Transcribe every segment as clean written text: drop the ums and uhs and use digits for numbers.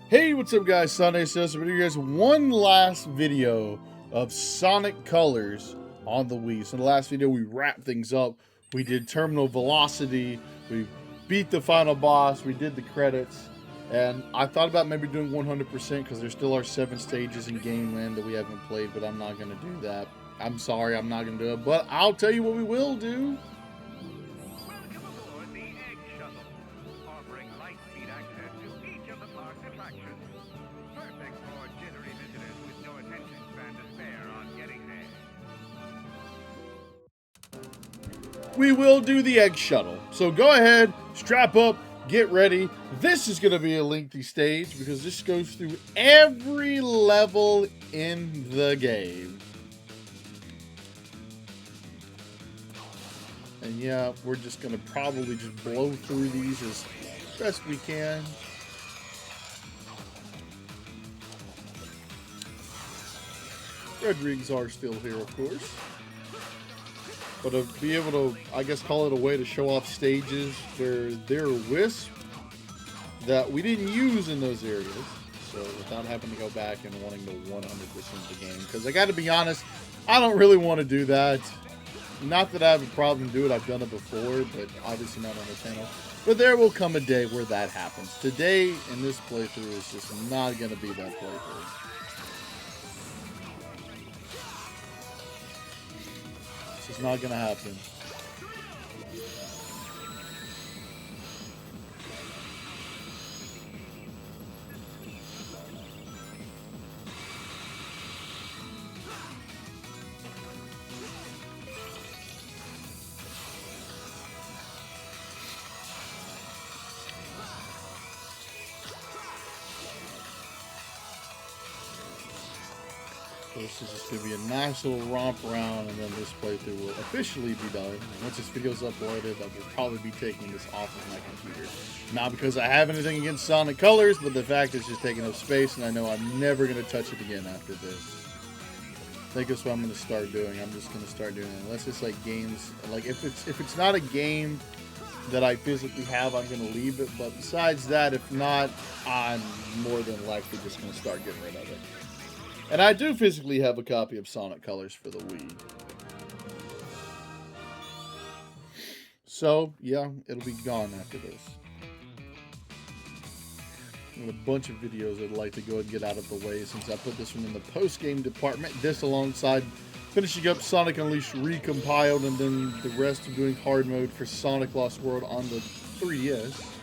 Hey, what's up guys, Sunday says I'm bringing you guys one last video of Sonic Colors on the Wii. So in the last video we wrapped things up, we did Terminal Velocity, we beat the final boss, we did the credits, and I thought about maybe doing 100% because there still are 7 stages in Game Land that we haven't played, but I'm not going to do that. I'm sorry, I'm not going to do it, but I'll tell you what we will do. Welcome aboard the Egg Shuttle, offering light-speed access to each of the park's attractions. Perfect for jittery visitors with no attention span to spare on getting there. We will do the Egg Shuttle. So go ahead, strap up, get ready. This is going to be a lengthy stage because this goes through every level in the game. And yeah, we're just going to probably just blow through these as best we can. Red rings are still here, of course. But to be able to, I guess, call it a way to show off stages where there are wisps that we didn't use in those areas. So without having to go back and wanting to 100% the game. Because I got to be honest, I don't really want to do that. Not that I have a problem to do it, I've done it before, but obviously not on the channel. But there will come a day where that happens. Today, in this playthrough, is just not going to be that playthrough. It's just not going to happen. This is just going to be a nice little romp around, and then this playthrough will officially be done. And once this video is uploaded, I will probably be taking this off of my computer. Not because I have anything against Sonic Colors, but the fact it's just taking up space, and I know I'm never going to touch it again after this. I think that's what I'm going to start doing. I'm just going to start doing it. Unless it's like games, like if it's not a game that I physically have, I'm going to leave it. But besides that, if not, I'm more than likely just going to start getting rid of it. And I do physically have a copy of Sonic Colors for the Wii. So, yeah, it'll be gone after this. And a bunch of videos I'd like to go and get out of the way since I put this one in the post-game department. This alongside finishing up Sonic Unleashed Recompiled, and then the rest of doing hard mode for Sonic Lost World on the 3DS.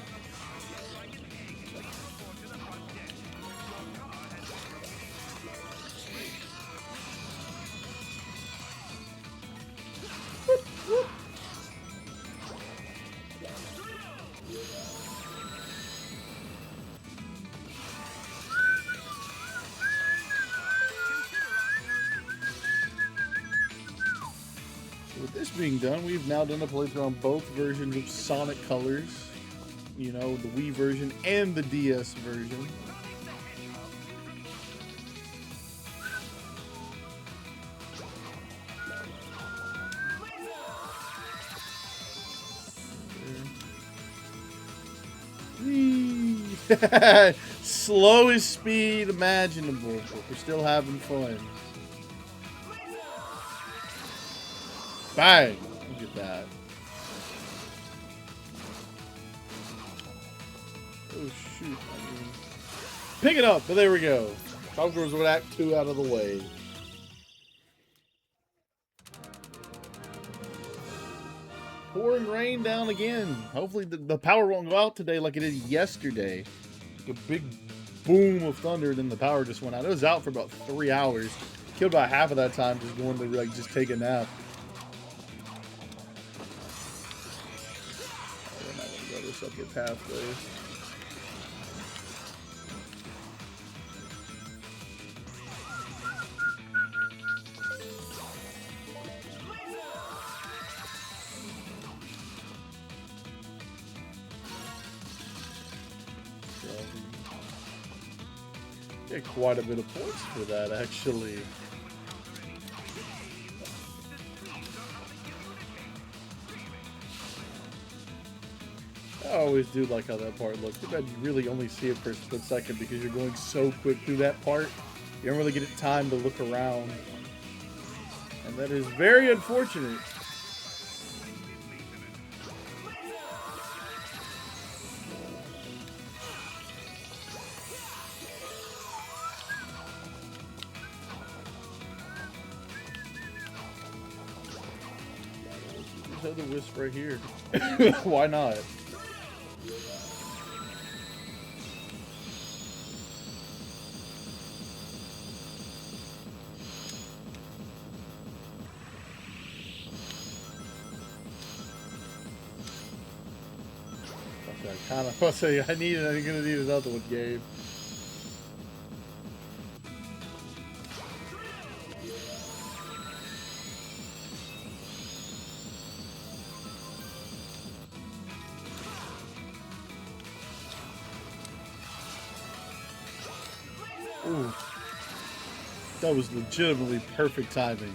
With this being done, we've now done a playthrough on both versions of Sonic Colors. You know, the Wii version and the DS version. Slowest speed imaginable, but we're still having fun. Bang! Look at that. Oh shoot. Pick it up, but there we go. Conquerors with Act 2 out of the way. Pouring rain down again. Hopefully the power won't go out today like it did yesterday. Like a big boom of thunder, then the power just went out. It was out for about 3 hours. Killed about half of that time just going to like just take a nap. We're not gonna go this up your pathway. Get quite a bit of points for that, actually. always do like how that part looks. Too bad you really only see it for a split second because you're going so quick through that part. You don't really get time to look around. And that is very unfortunate. There's another wisp right here. Why not? I'll say I'm gonna need another one, Gabe. Ooh. That was legitimately perfect timing.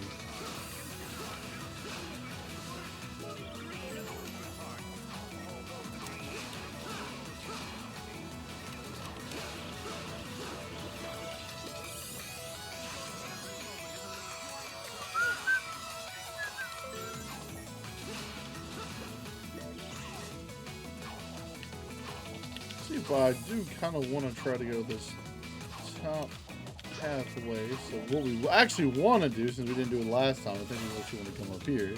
But I do kind of want to try to go this top pathway. So what we actually want to do, since we didn't do it last time, I think we actually want to come up here.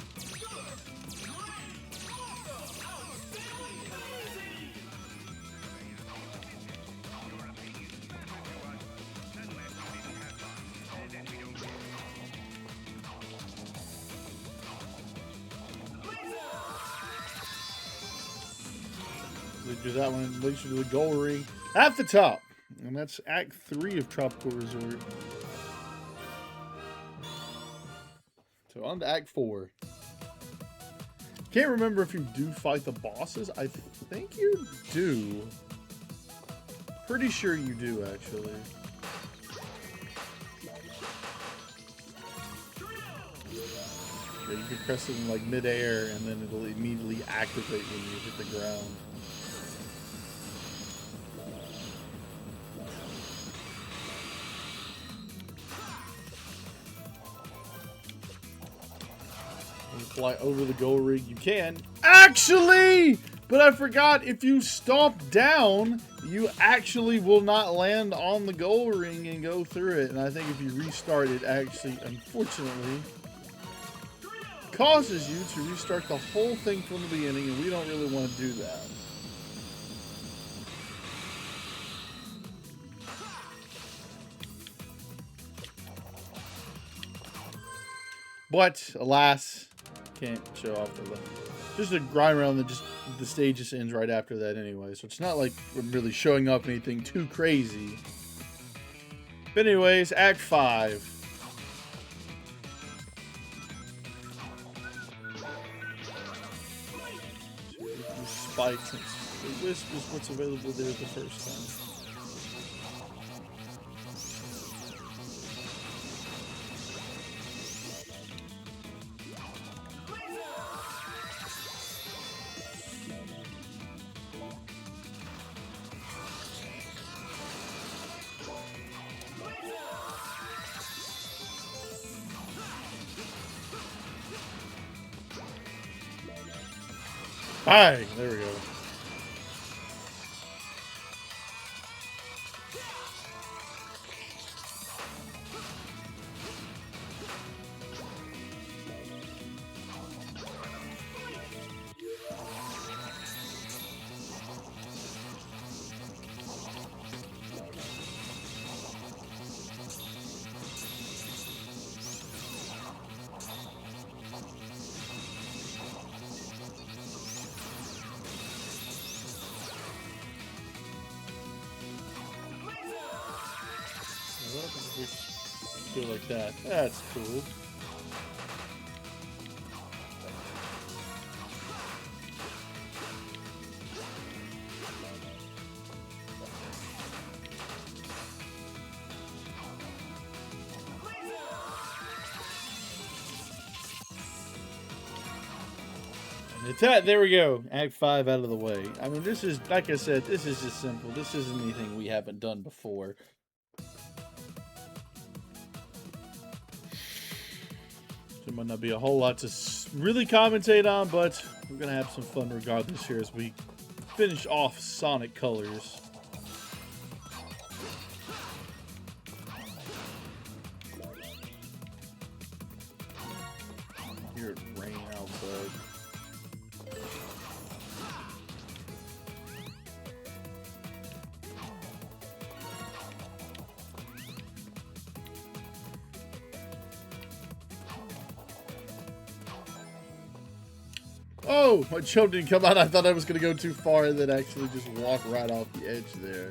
Do that one, leads you to the goal ring at the top. And that's Act 3 of Tropical Resort. So on to Act 4. Can't remember if you do fight the bosses. I think you do. Pretty sure you do, actually. Yeah, you can press it in like mid-air and then it'll immediately activate when you hit the ground. Fly over the goal ring, you can. Actually! But I forgot, if you stomp down, you actually will not land on the goal ring and go through it. And I think if you restart it, actually, unfortunately, causes you to restart the whole thing from the beginning, and we don't really want to do that. But, alas, can't show off the just a grind around that just the stage just ends right after that anyway, so it's not like we're really showing up anything too crazy. But anyways, Act 5. Spikes. The wisp is what's available there the first time. Bang! There we go. Do it like that. That's cool. There we go. Act 5 out of the way. I mean, this is, like I said, this is just simple. This isn't anything we haven't done before. There might not be a whole lot to really commentate on, but we're going to have some fun regardless here as we finish off Sonic Colors. I hear it rain outside. Oh, my jump didn't come out. I thought I was going to go too far and then actually just walk right off the edge there.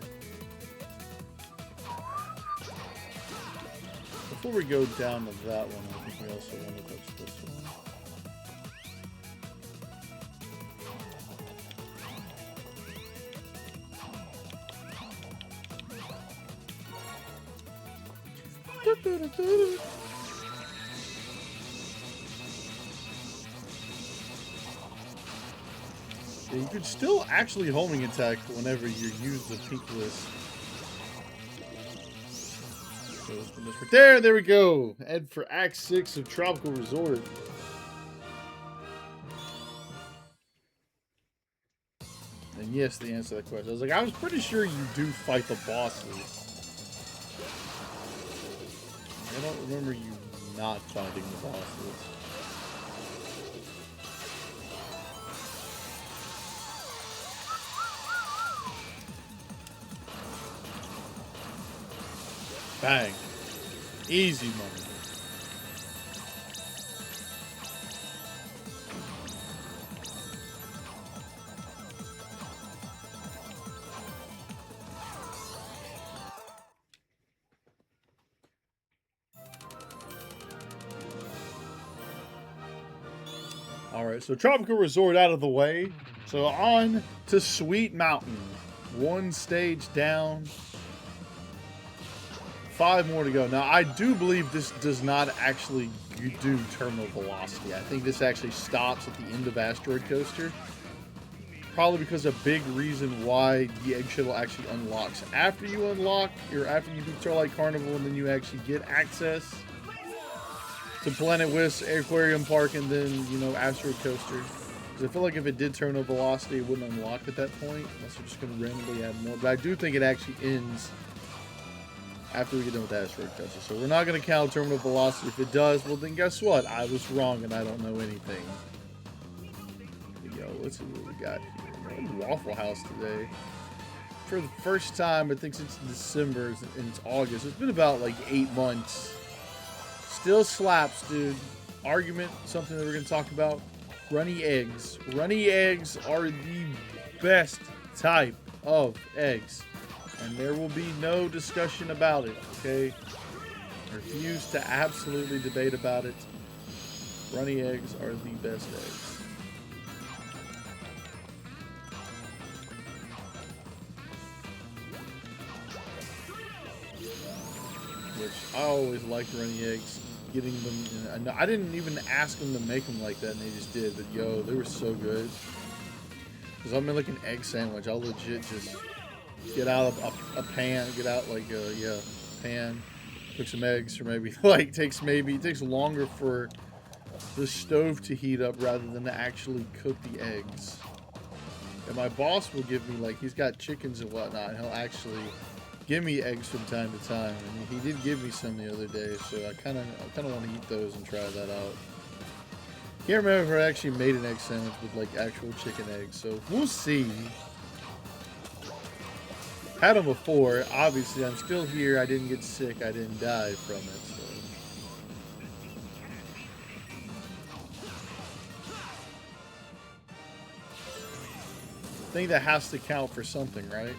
Before we go down to that one, I think we also want to touch this one. Yeah, you could still actually homing attack whenever you use the pink list. So let's put this right there. There we go. Head for Act 6 of Tropical Resort. And yes, the answer to that question. I was like, I was pretty sure you do fight the bosses. I don't remember you not fighting the bosses. Bang. Easy money. Alright, so Tropical Resort out of the way. So on to Sweet Mountain. One stage down. 5 more to go. Now, I do believe this does not actually do terminal velocity. I think this actually stops at the end of Asteroid Coaster. Probably because a big reason why the Egg Shuttle actually unlocks. After you unlock, or after you do Starlight Carnival, and then you actually get access to Planet Wisp, Aquarium Park, and then, you know, Asteroid Coaster. Because I feel like if it did terminal velocity, it wouldn't unlock at that point. Unless you're just going to randomly add more. But I do think it actually ends after we get done with Asteroid Coaster. So we're not going to count terminal velocity. If it does, well then guess what? I was wrong and I don't know anything. Yo, let's see what we got here. We're in Waffle House today. For the first time, I think since December, and it's August. It's been about like 8 months. Still slaps, dude. Argument, something that we're going to talk about. Runny eggs. Runny eggs are the best type of eggs. And there will be no discussion about it, okay? Refuse to absolutely debate about it. Runny eggs are the best eggs. Which I always liked runny eggs. Getting them, I didn't even ask them to make them like that, and they just did. But yo, they were so good. Because I'm in like an egg sandwich. I'll legit just get out of a pan, get out like a pan, cook some eggs, or maybe like it takes longer for the stove to heat up rather than to actually cook the eggs. And my boss will give me, like, he's got chickens and whatnot, and he'll actually give me eggs from time to time. And he did give me some the other day, so I kind of want to eat those and try that out. Can't remember if I actually made an egg sandwich with like actual chicken eggs, so we'll see. Had them before. Obviously, I'm still here. I didn't get sick. I didn't die from it. So. I think that has to count for something, right?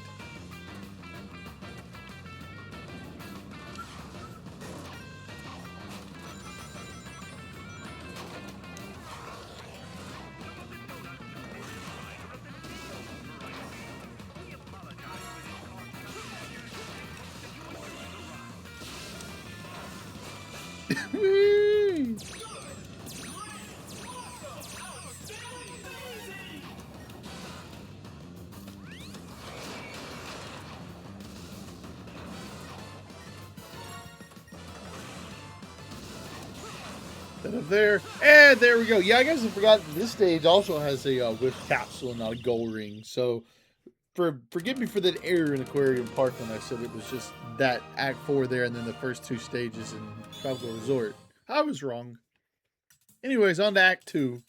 That up there. And there we go. Yeah, I guess I forgot this stage also has a whiff capsule and not a gold ring. So forgive me for that error in Aquarium Park when I said it was just that Act 4 there and then the first 2 stages in Tropical Resort. I was wrong. Anyways, on to Act 2.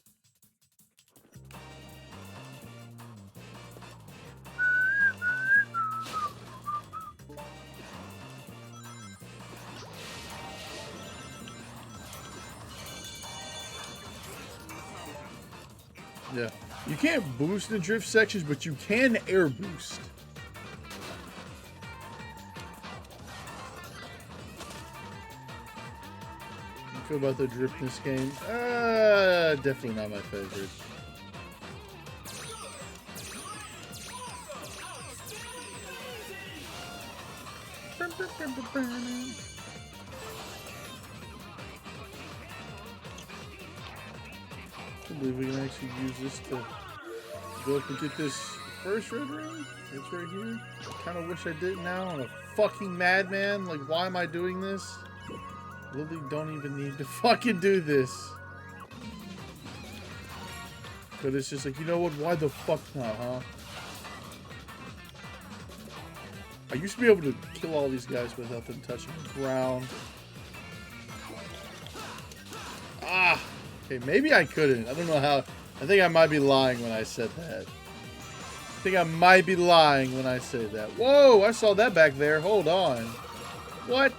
Yeah. You can't boost in drift sections, but you can air boost. How you feel about the drift in this game? Definitely not my favorite. I believe we can actually use this to go up and get this first red ring. It's right here. I kind of wish I did now. I'm a fucking madman. Like, why am I doing this? Literally don't even need to fucking do this. But it's just like, you know what? Why the fuck not, huh? I used to be able to kill all these guys without them touching the ground. Ah! Okay, maybe I couldn't. I don't know how. I think I might be lying when I said that. I think I might be lying when I say that. Whoa! I saw that back there. Hold on. What?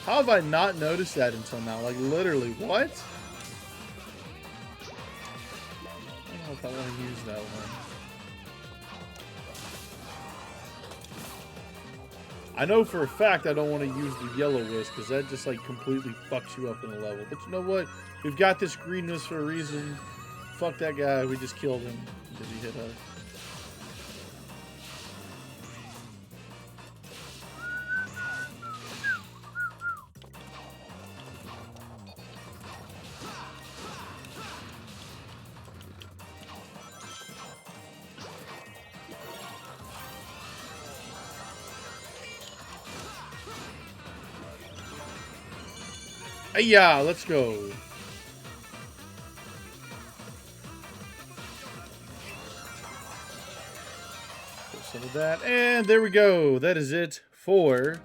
How have I not noticed that until now? Like, literally, what? I don't know if I want to use that one. I know for a fact I don't want to use the yellow wisp because that just like completely fucks you up in a level. But you know what? We've got this green wisp for a reason. Fuck that guy. We just killed him because he hit us. Yeah, let's go. Put some of that, and there we go. That is it for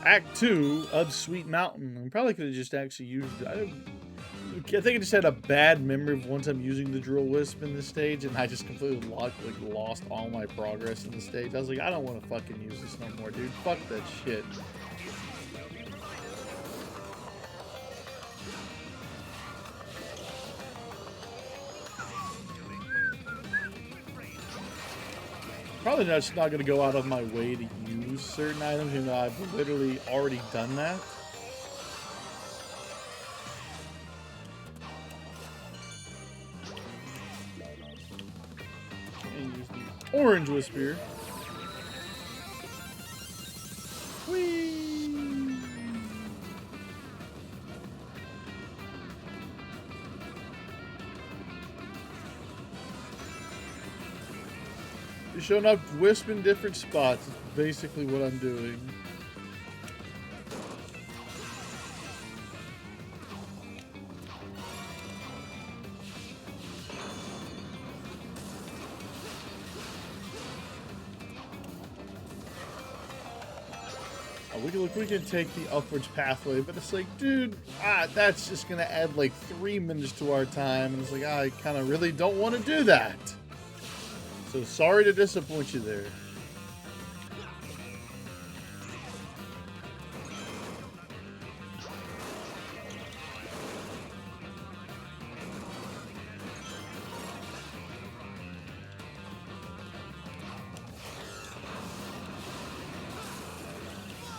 Act 2 of Sweet Mountain. I probably could have just actually used. I think I just had a bad memory of one time using the drill wisp in this stage, and I just completely lost all my progress in the stage. I was like, I don't want to fucking use this no more, dude. Fuck that shit. Probably just not going to go out of my way to use certain items, you know, I've literally already done that. And use the orange wisp here. Whee! You're showing up wisp in different spots. It's basically what I'm doing. Oh, we can take the upwards pathway, but it's like, dude, that's just gonna add like 3 minutes to our time, and it's like, I kind of really don't want to do that. So sorry to disappoint you there.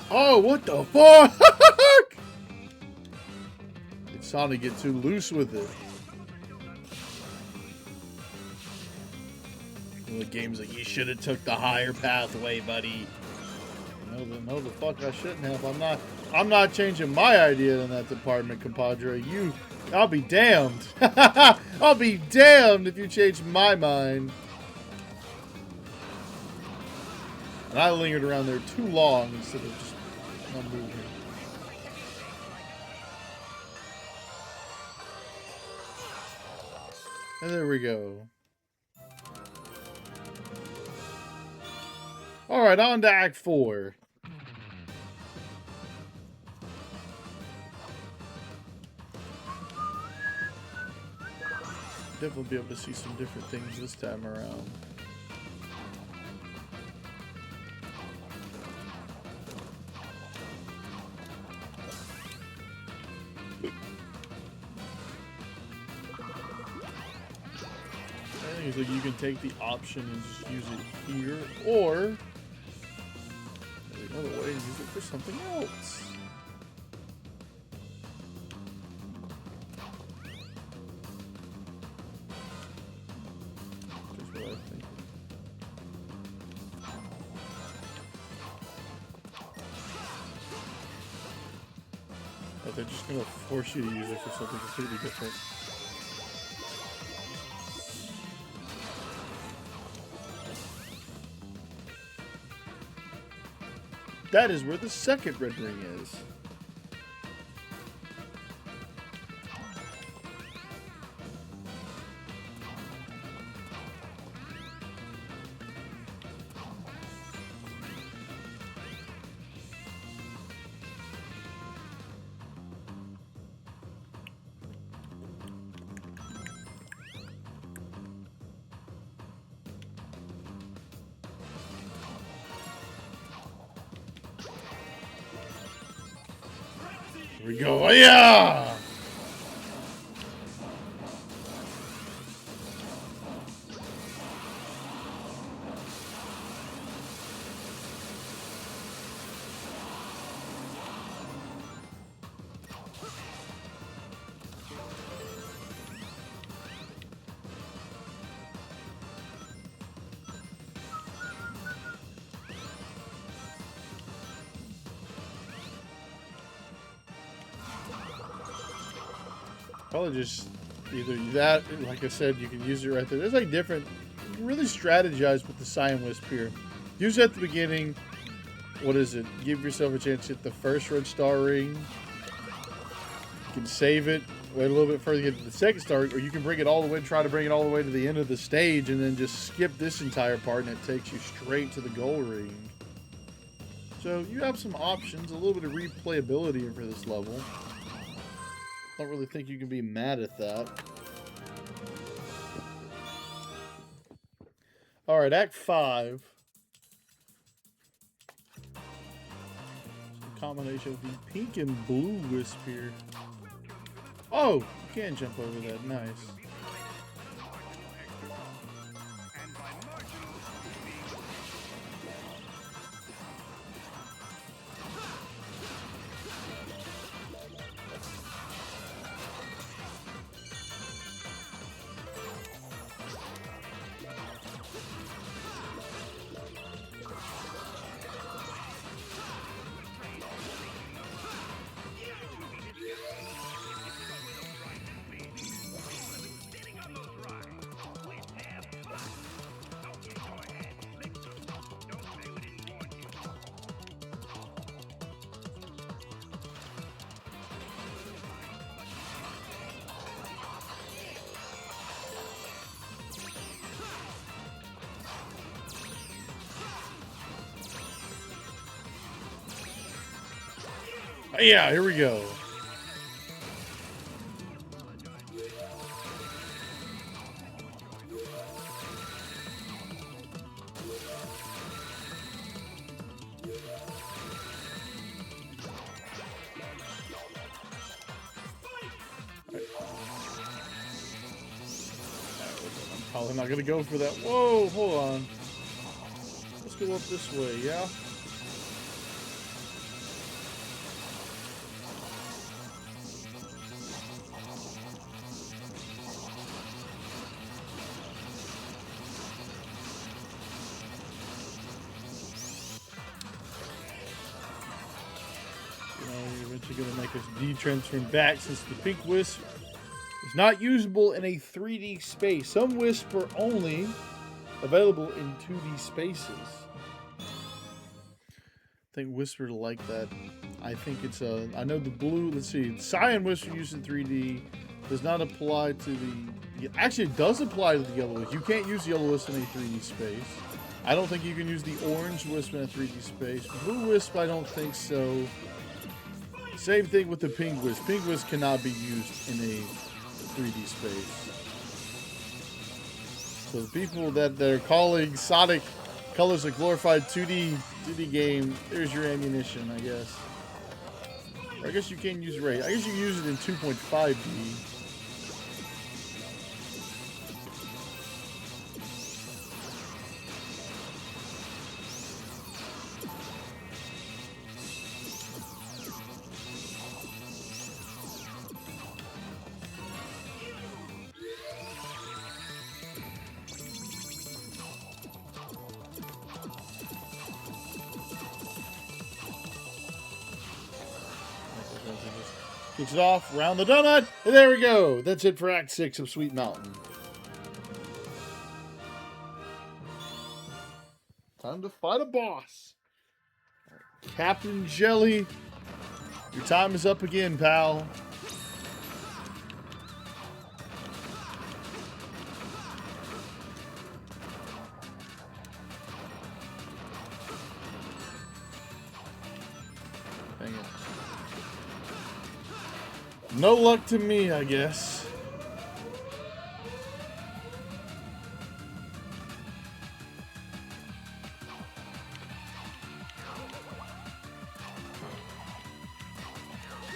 Oh, what the fuck? It's time to get too loose with it. The game's like, you should have took the higher pathway, buddy. No, the fuck I shouldn't have. I'm not changing my idea in that department, compadre. I'll be damned. I'll be damned if you change my mind. And I lingered around there too long instead of just not moving. And there we go. Alright, on to Act 4. Definitely be able to see some different things this time around. I think it's like you can take the option and just use it here, or there's another way to use it for something else. Just what I think. But they're just gonna force you to use it for something completely different. That is where the second red ring is. Here we go. Yeah! Probably just either that, like I said, you can use it right there. There's like different, you can really strategize with the Cyan Wisp here. Use it at the beginning. What is it? Give yourself a chance to hit the first red star ring. You can save it, wait a little bit further to get to the second star, or you can bring it all the way, try to bring it all the way to the end of the stage, and then just skip this entire part, and it takes you straight to the goal ring. So you have some options, a little bit of replayability for this level. Don't really think you can be mad at that. Alright, Act 5. Some combination of the pink and blue wisp here. Oh, you can jump over that. Nice. Yeah, here we go. I'm probably not gonna go for that. Whoa, hold on. Let's go up this way, yeah? You're eventually going to make us D-transform back since the pink wisp is not usable in a 3D space. Some wisps are only available in 2D spaces. I think wisps are like that. I think it's I know the blue, let's see, Cyan wisps are used in 3D. Does not apply to the... Actually, it does apply to the yellow wisp. You can't use the yellow wisp in a 3D space. I don't think you can use the orange wisp in a 3D space. Blue wisp, I don't think so. Same thing with the pink wisp. Pink wisp cannot be used in a 3D space. So the people that are calling Sonic Colors a glorified 2D game, there's your ammunition, I guess. Or I guess you can use Ray. I guess you can use it in 2.5D. Kicks it off, round the donut, and there we go. That's it for Act 6 of Sweet Mountain. Time to fight a boss. Right. Captain Jelly, your time is up again, pal. Dang it. No luck to me, I guess.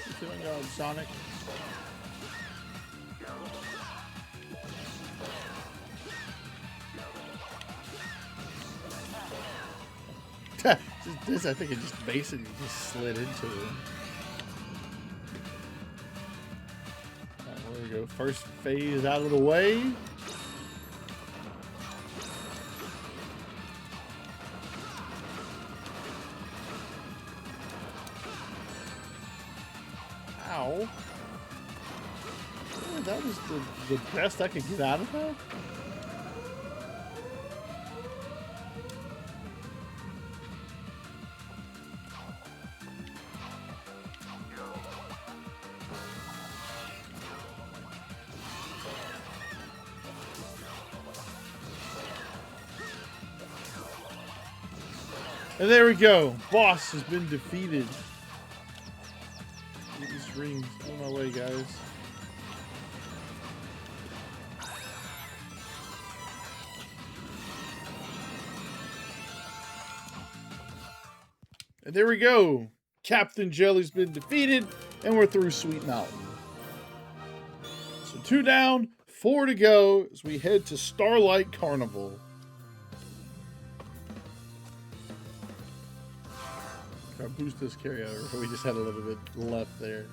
What's going on, Sonic? This, I think it just basically just slid into it. There we go. First phase out of the way. Ow. Yeah, that was the best I could get out of that. And there we go. Boss has been defeated. Get these rings out of my way, guys. And there we go. Captain Jelly's been defeated, and we're through Sweet Mountain. So 2 down, 4 to go as we head to Starlight Carnival. Our boost this carryover. We just had a little bit left there.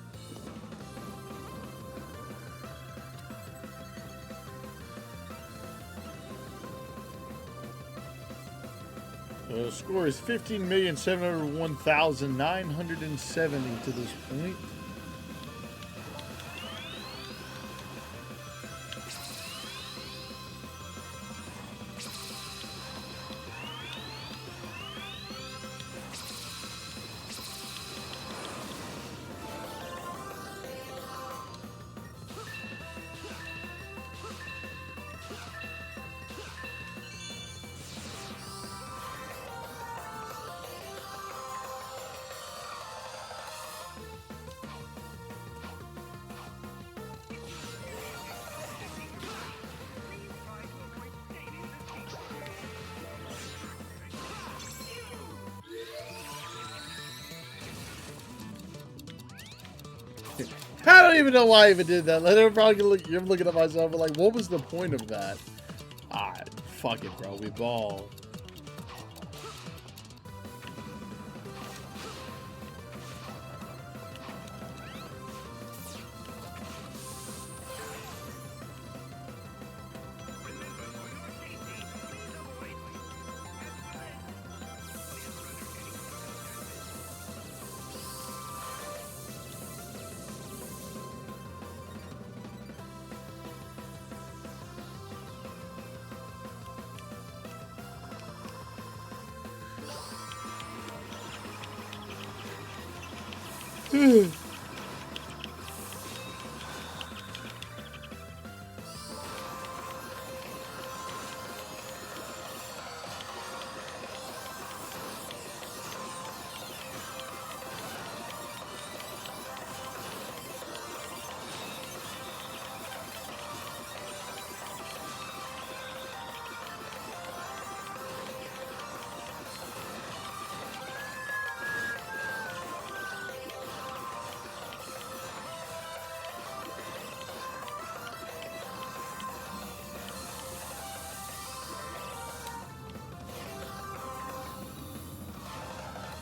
The score is 15,701,970 to this point. I don't even know why I even did that. Like, I'm probably you're looking at myself and like, what was the point of that? Ah, fuck it, bro. We ball.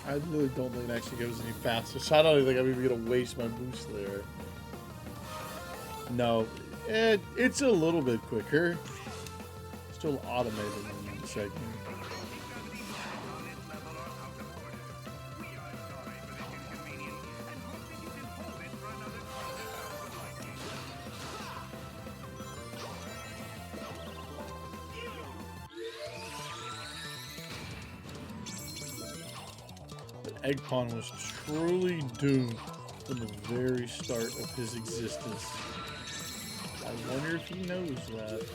I really don't think it actually goes any faster, so I don't even think I'm even gonna waste my boost there. No, it's a little bit quicker. Still automated in 1 second. Egg Pond was truly doomed from the very start of his existence. I wonder if he knows that.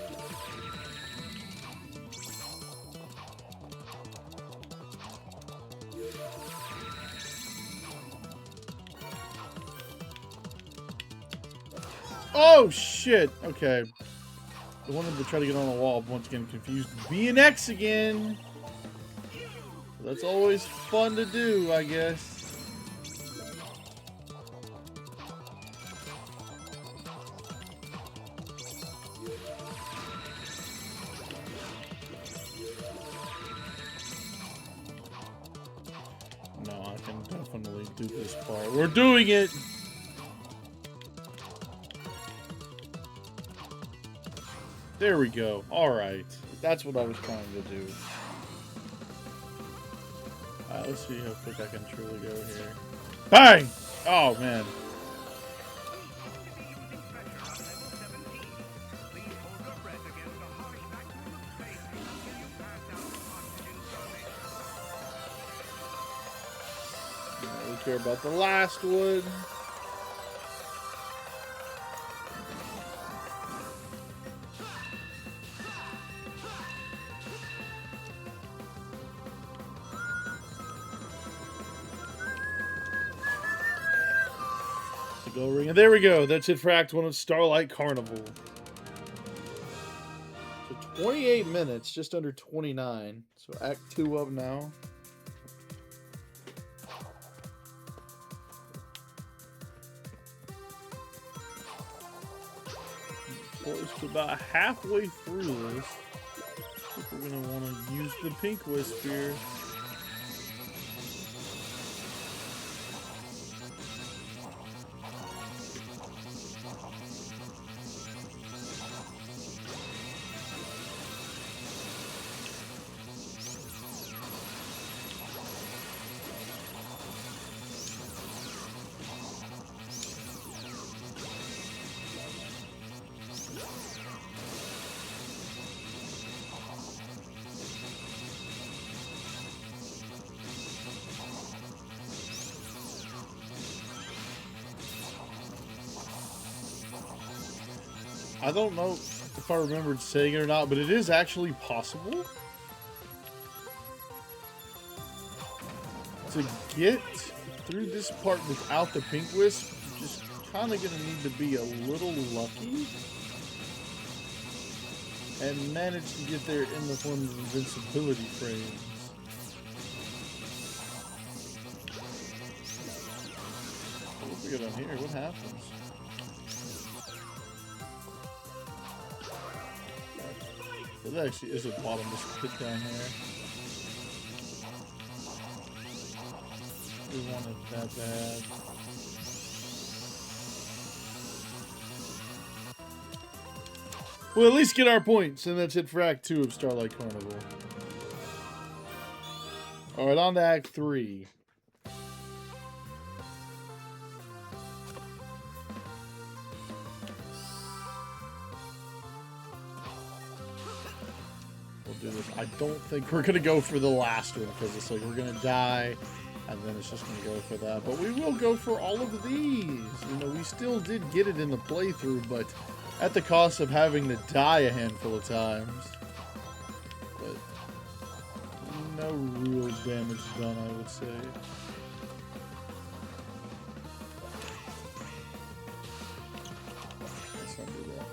Oh shit! Okay. I wanted to try to get on the wall, once again confused B and X again. That's always fun to do, I guess. No, I can definitely do this part. We're doing it! There we go. Alright. That's what I was trying to do. Alright, let's see how quick I can truly go here. Bang! Oh, man. I don't care about the last one. Go ring, and there we go. That's it for Act 1 of Starlight Carnival. So 28 minutes, just under 29. So Act 2 up now. Close to about halfway through this. I think we're going to want to use the pink wisp here. I don't know if I remembered saying it or not, but it is actually possible to get through this part without the pink wisp. You're just kind of going to need to be a little lucky and manage to get there in the form of invincibility frames. What do we get on here? What happens? There actually is a bottomless pit down there. We wanted that bad. We'll at least get our points, and that's it for Act 2 of Starlight Carnival. Alright, on to Act 3. Do this. I don't think we're gonna go for the last one because it's like we're gonna die and then it's just gonna go for that, but we will go for all of these. You know, we still did get it in the playthrough, but at the cost of having to die a handful of times. But no real damage done, I would say. Let's not do that.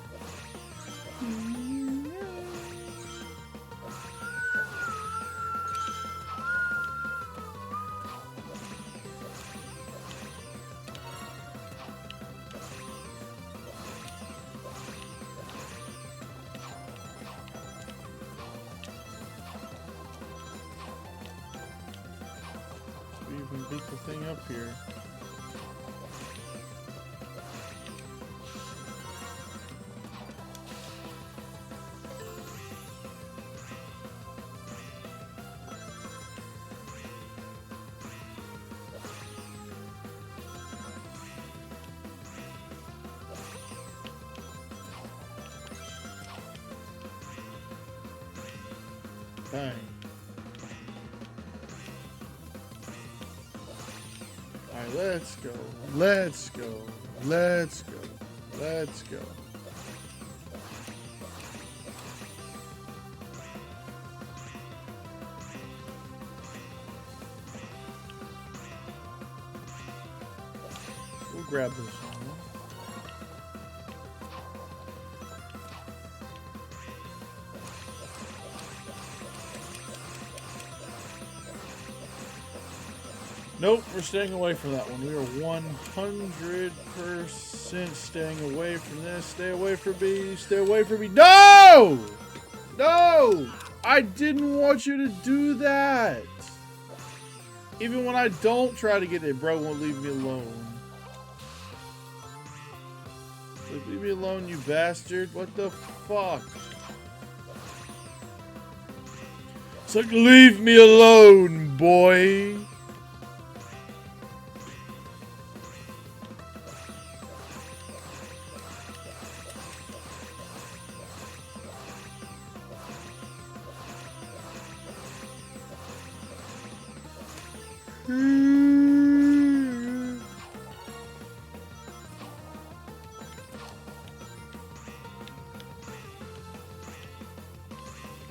and beat the thing up here. Bang. Alright, let's go. Let's go. Let's go. Let's go. We'll grab this one. Nope, we're staying away from that one. We are 100% staying away from this. Stay away from me. Stay away from me. No! No! I didn't want you to do that. Even when I don't try to get it, bro won't leave me alone. Like, leave me alone, you bastard. What the fuck? It's like, leave me alone, boy.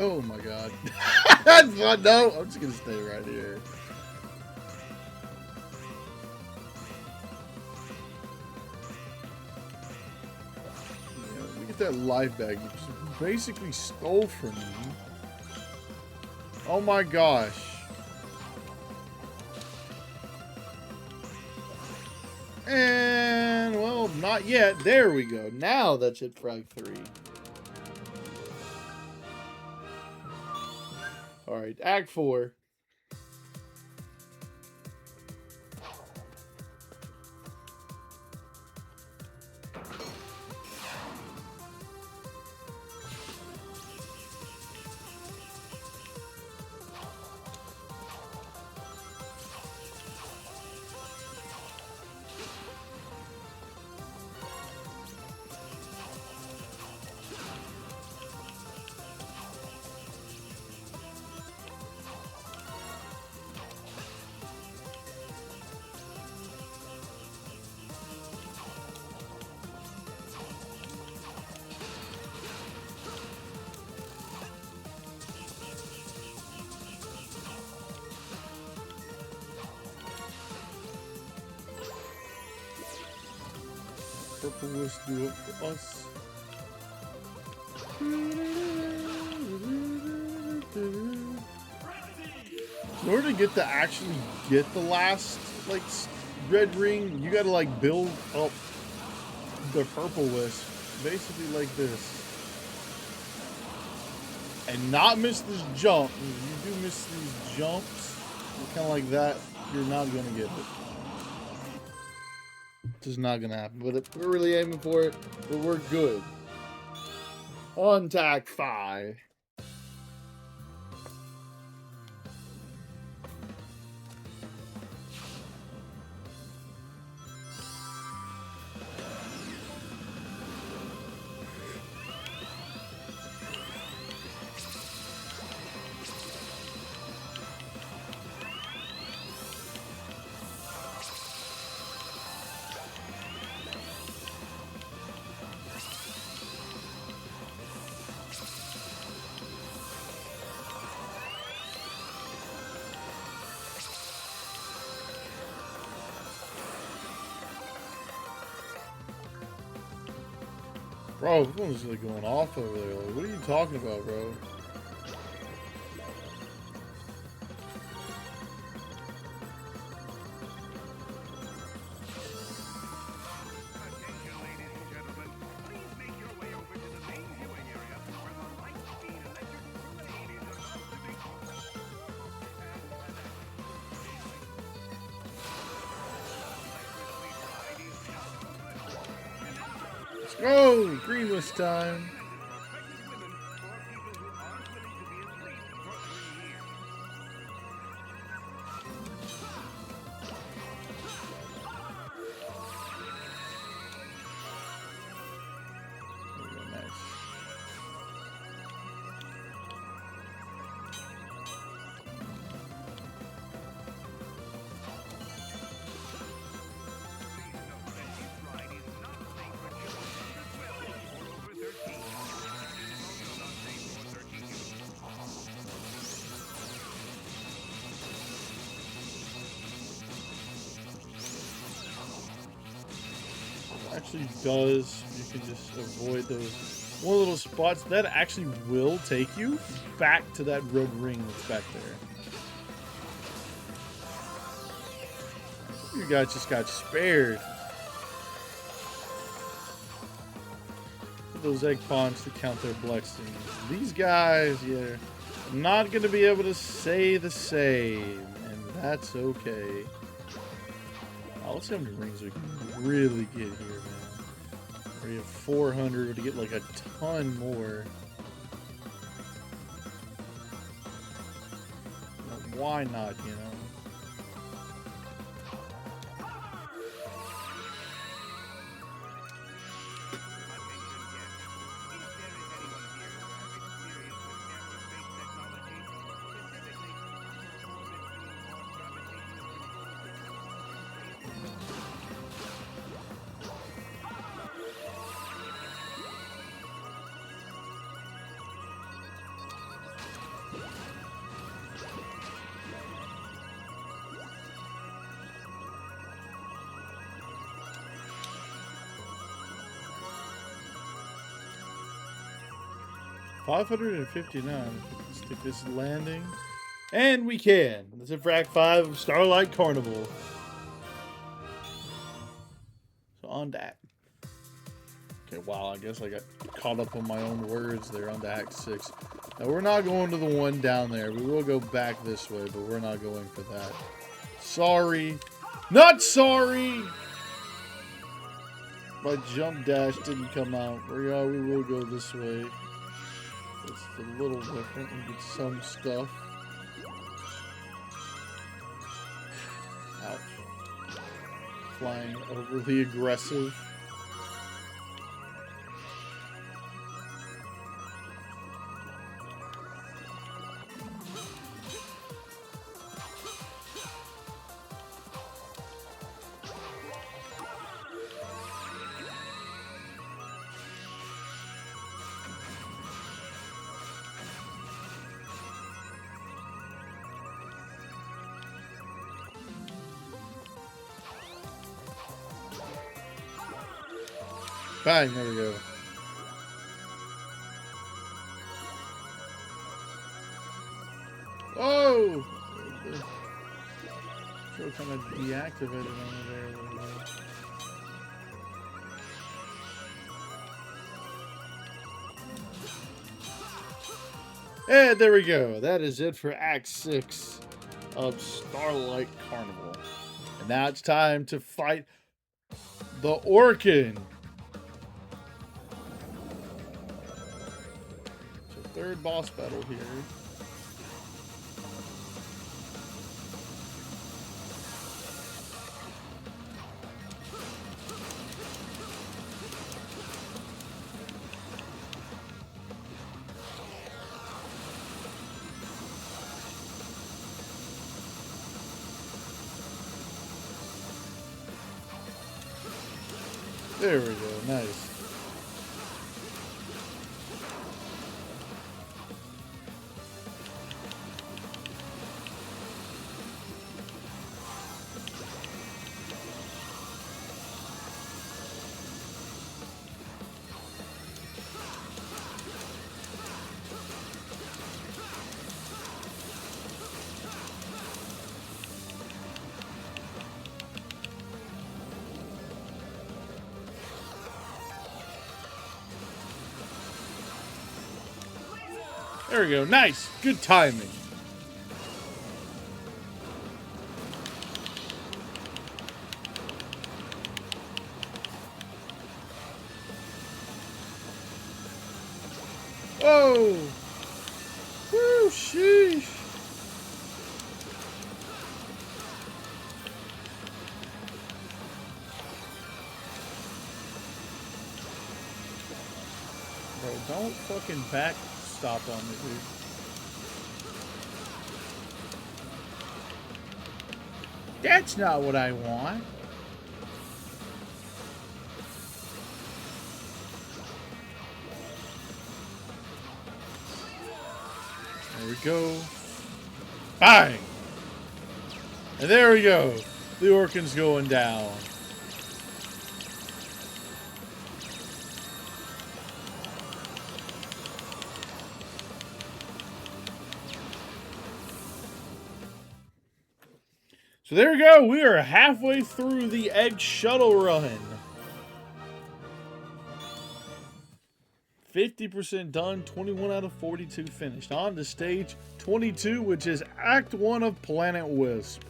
Oh my god. That's fun. No, I'm just gonna stay right here. Yeah, let me get that life bag you just basically stole from me. Oh my gosh. And, well, not yet. There we go. Now that's it, frag 3. Alright, Act 4. Purple Wisp do it for us. In order to actually get the last, like, red ring, you gotta, like, build up the Purple Wisp. Basically like this. And not miss this jump. If you do miss these jumps, kind of like that, you're not gonna get it. Just not gonna happen. But we're really aiming for it, but we're good. On tack 5. Bro, this one's like going off over there. Like, what are you talking about, bro? Attention, ladies and gentlemen. Please make your way over to the main viewing area where the light-speed electric parade is about to begin. Oh, green this time. Actually does, you can just avoid those one little spots that actually will take you back to that red ring that's back there. You guys just got spared. Those egg pawns to count their blessings. These guys, yeah, not going to be able to say the same, and that's okay. Oh, let's see how many rings we can really get here, man. We have 400 to get like a ton more. Why not, you know? $559. Stick this landing. And we can. That's it for Act 5 of Starlight Carnival. So on to Act. Okay, wow, I guess I got caught up on my own words there on to Act 6. Now, we're not going to the one down there. We will go back this way, but we're not going for that. Sorry. Not sorry! My jump dash didn't come out. We will go this way. It's a little different. We get some stuff. Ouch. Flying overly aggressive. Bang, there we go. Oh! Sure, kind of deactivated on there a little bit. And there we go. That is it for Act 6 of Starlight Carnival. And now it's time to fight the Orkin. Third boss battle here. There we go, nice. There we go. Nice. Good timing. Whoa! Woo, sheesh! Bro, don't fucking back stop on me, dude. That's not what I want. There we go. Bang! And there we go. The Orkin's going down. So there we go. We are halfway through the Egg Shuttle run. 50% done, 21 out of 42 finished. On to stage 22, which is Act 1 of Planet Wisp.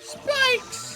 Spikes!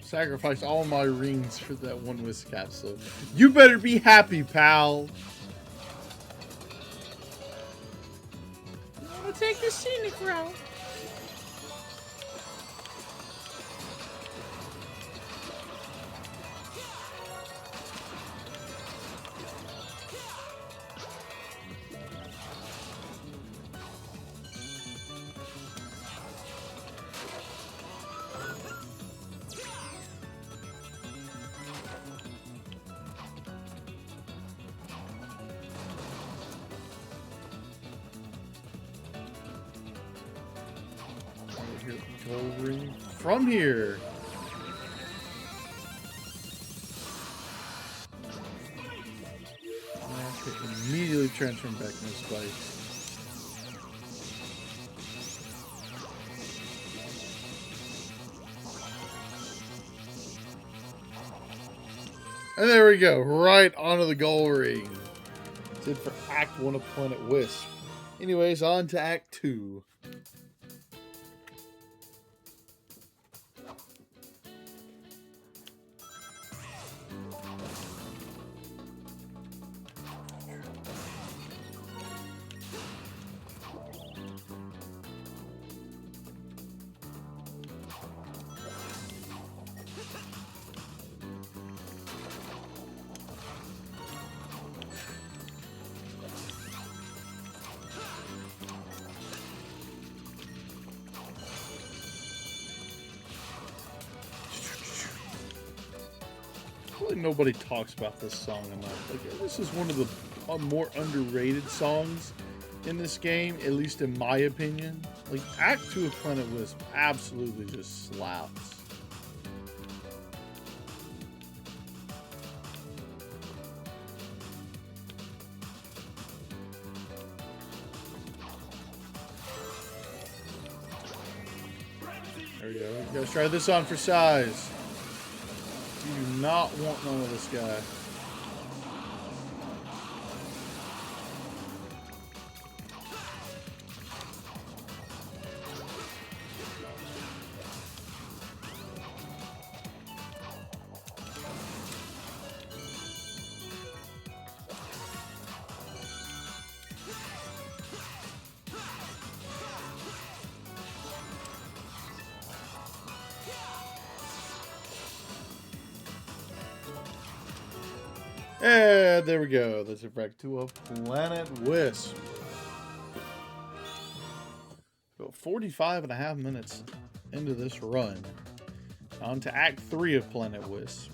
Sacrificed all my rings for that one Wisp capsule. You better be happy, pal. I'm gonna take the scenic route. Gold ring from here. I can immediately transform back into spikes. And there we go, right onto the gold ring. That's it for Act 1 of Planet Wisp. Anyways, on to Act 2. Nobody talks about this song enough. Like, this is one of the more underrated songs in this game, at least in my opinion. Like, Act 2 of Planet Wisp absolutely just slaps. There we go. You guys try this on for size. You do not want none of this guy. And there we go. That's it back to a Planet Wisp. About 45.5 minutes into this run. On to Act 3 of Planet Wisp.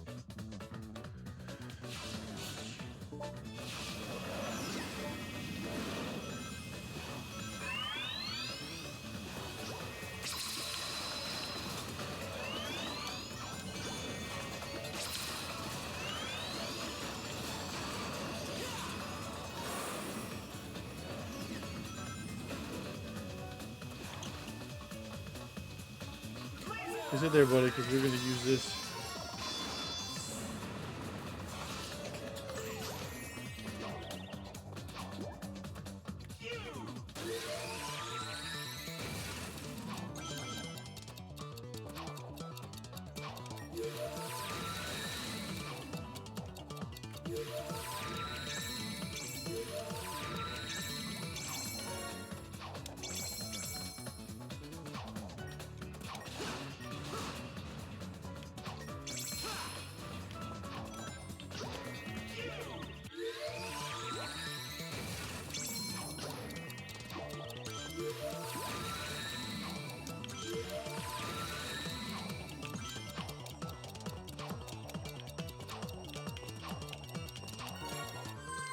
Sit there, buddy, because we're going to use this.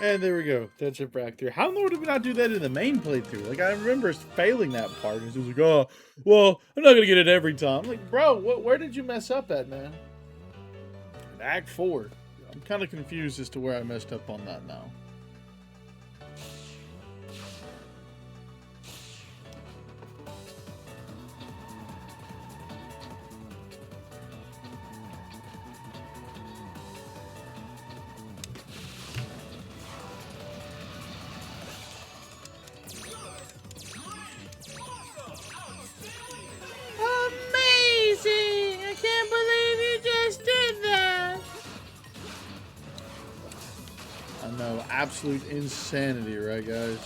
And there we go. That's it back there. How long did we not do that in the main playthrough? Like, I remember failing that part. And it was like, oh, well, I'm not going to get it every time. I'm like, bro, where did you mess up at, man? In Act 4. I'm kind of confused as to where I messed up on that now. Absolute insanity, right, guys?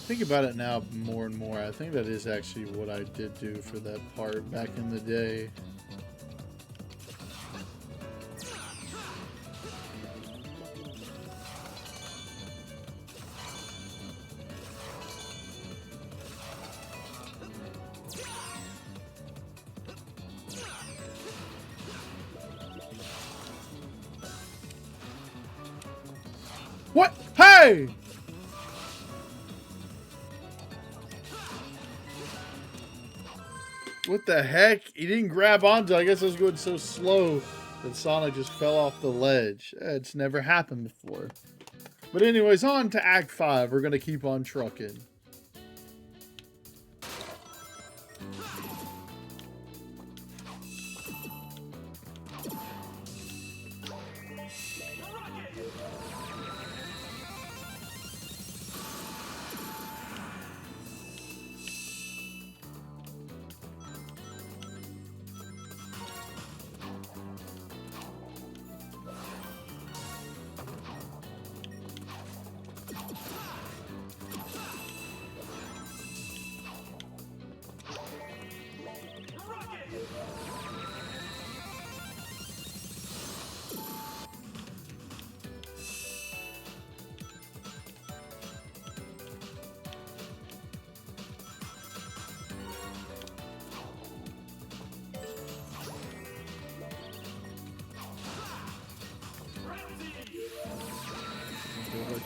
Think about it now more and more. I think that is actually what I did do for that part back in the day. What? Hey! What the heck? He didn't grab onto it. I guess I was going so slow that Sonic just fell off the ledge. It's never happened before. But anyways, on to Act 5. We're going to keep on trucking.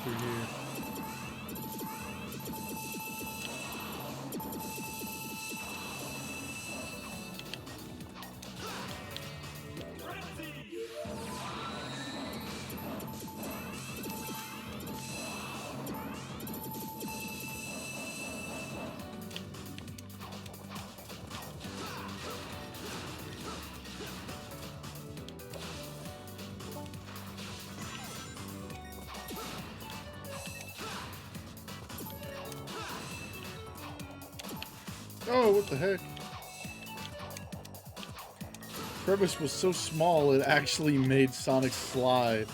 Through here. Oh, what the heck? Crevice was so small it actually made Sonic slide.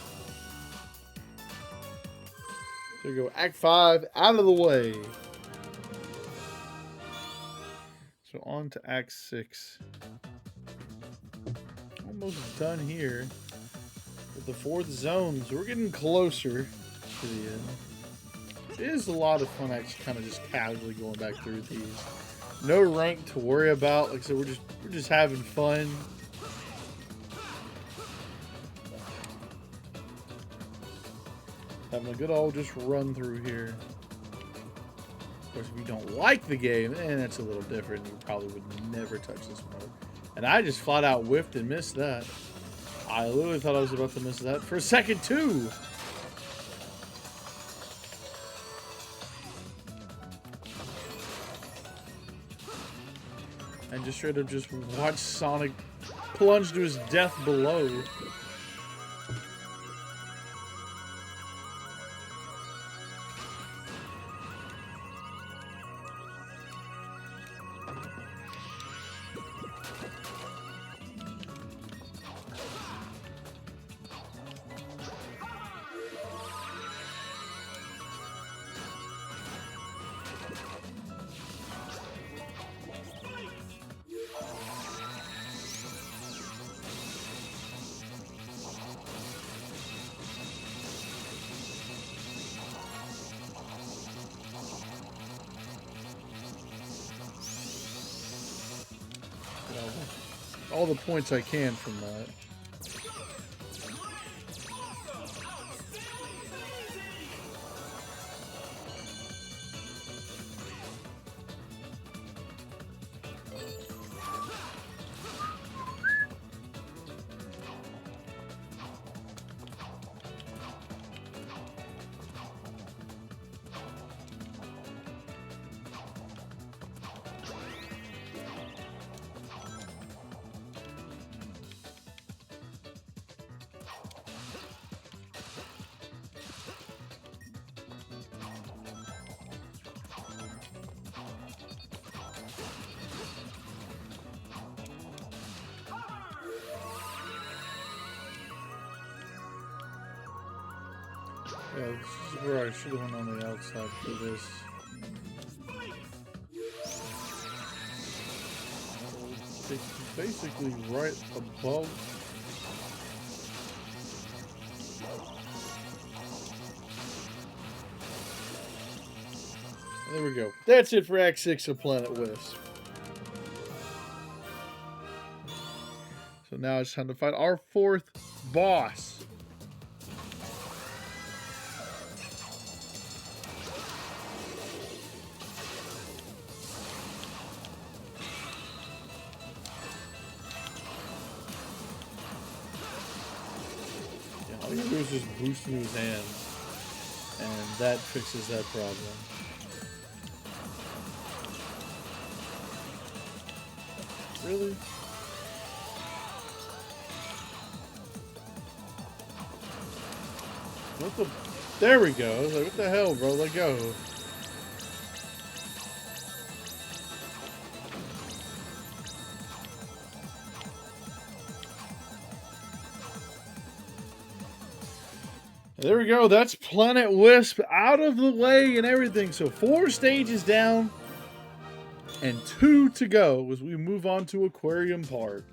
There you go. Act 5 out of the way. So on to Act 6. Almost done here with the 4th zone. So we're getting closer to the end. It is a lot of fun actually kind of just casually going back through these. No rank to worry about. Like I said, we're just having fun. Having a good old just run through here. Of course, if you don't like the game, that's a little different. You probably would never touch this mode. And I just flat out whiffed and missed that. I literally thought I was about to miss that for a second too. And just straight up just watch Sonic plunge to his death below. All the points I can from that. Yeah, this is where I should have went on the outside for this. It's basically right above. There we go. That's it for Act 6 of Planet Wisp. So now it's time to fight our 4th boss. All you do is just boost through his hands, and that fixes that problem. Really? What the? There we go. I was like, what the hell, bro? Let go. There we go. That's Planet Wisp out of the way and everything. So 4 stages down and 2 to go as we move on to Aquarium Park.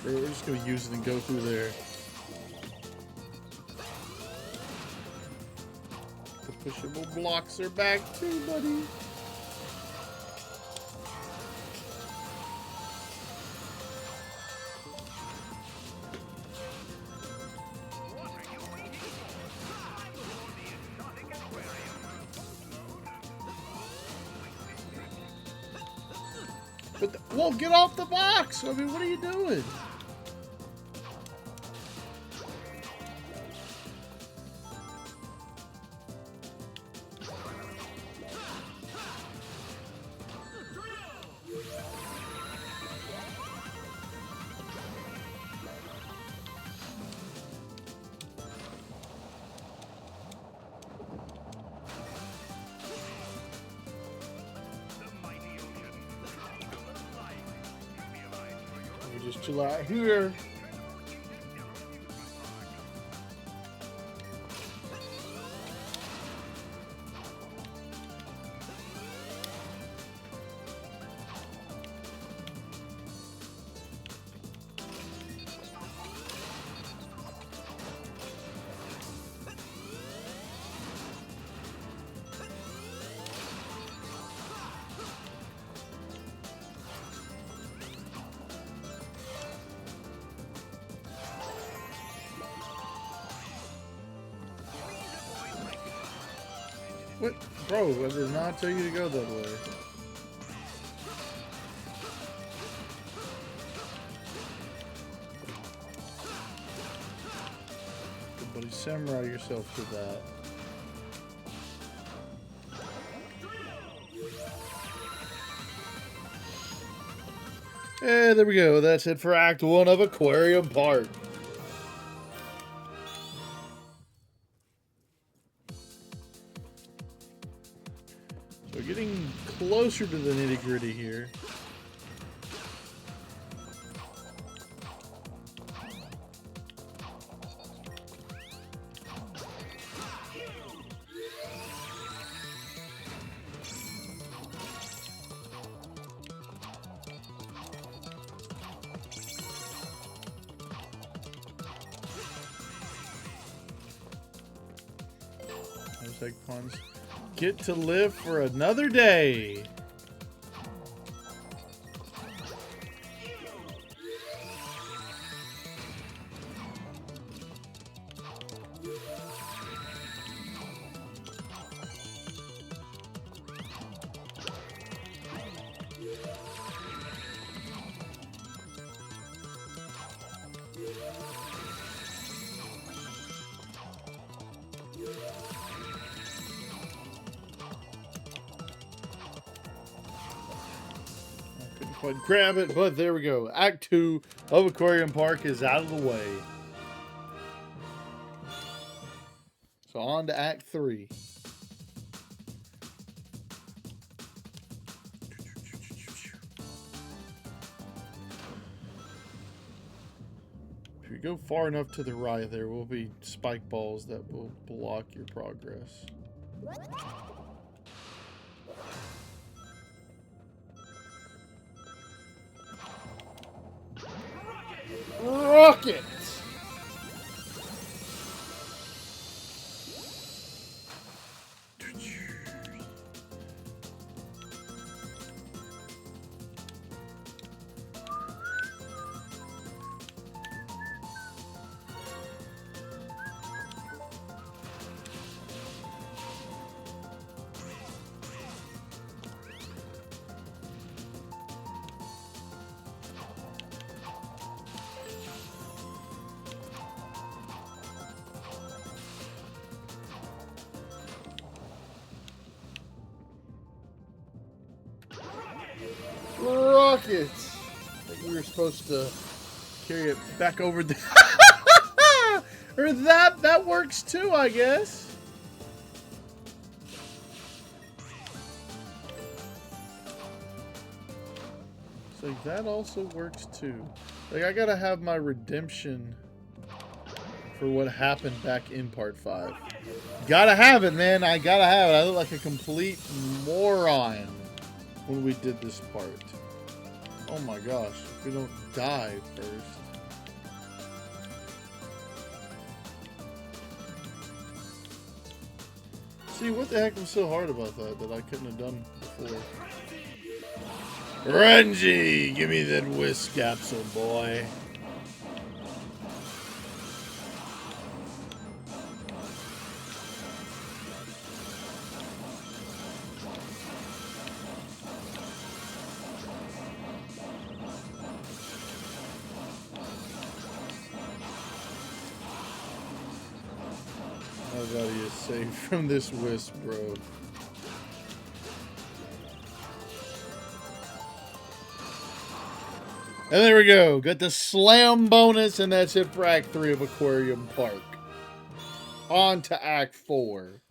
We're just going to use it and go through there. The pushable blocks are back too, buddy. Well, get off the box. I mean, what are you doing? Just chill out here. What? Bro, I did not tell you to go that way. Good buddy, samurai yourself to that. And there we go. That's it for Act 1 of Aquarium Park. So getting closer to the nitty-gritty here. There's egg puns. Get to live for another day. Couldn't grab it, but there we go. Act 2 of Aquarium Park is out of the way. So on to Act 3. If you go far enough to the right, there will be spike balls that will block your progress. Rocket! Rockets! I think we were supposed to carry it back over the... Or that works too, I guess. So that also works too. Like, I gotta have my redemption for what happened back in Part 5. Gotta have it, man. I gotta have it. I look like a complete moron when we did this part. Oh my gosh, if we don't die first. See, what the heck was so hard about that I couldn't have done before? Renji, give me that whisk capsule, boy. gotta get safe from this wisp, bro. And there we go. Got the slam bonus, and that's it for Act 3 of Aquarium Park. On to Act 4.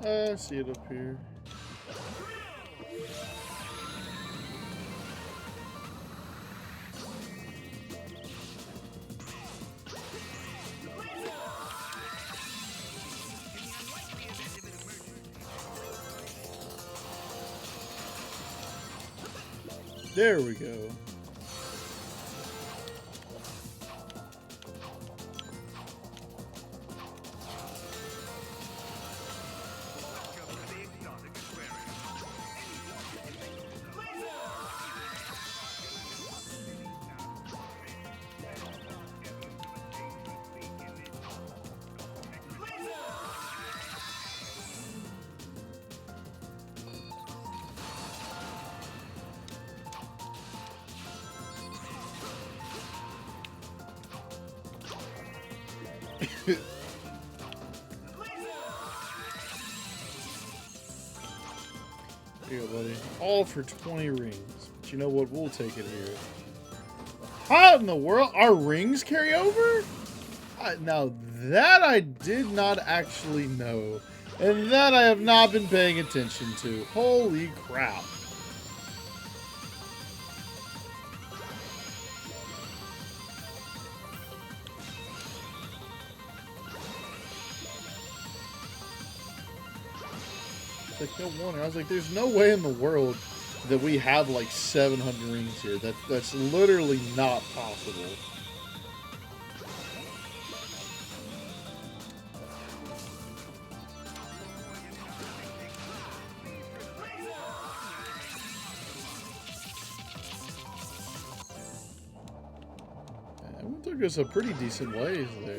I see it up here. There we go. Here you go, buddy. All for 20 rings. But you know what? We'll take it here. How in the world? Our rings carry over? Now, that I did not actually know. And that I have not been paying attention to. Holy crap. Like, no wonder. I was like, there's no way in the world that we have like 700 rings here. That's literally not possible. And it took us a pretty decent ways there.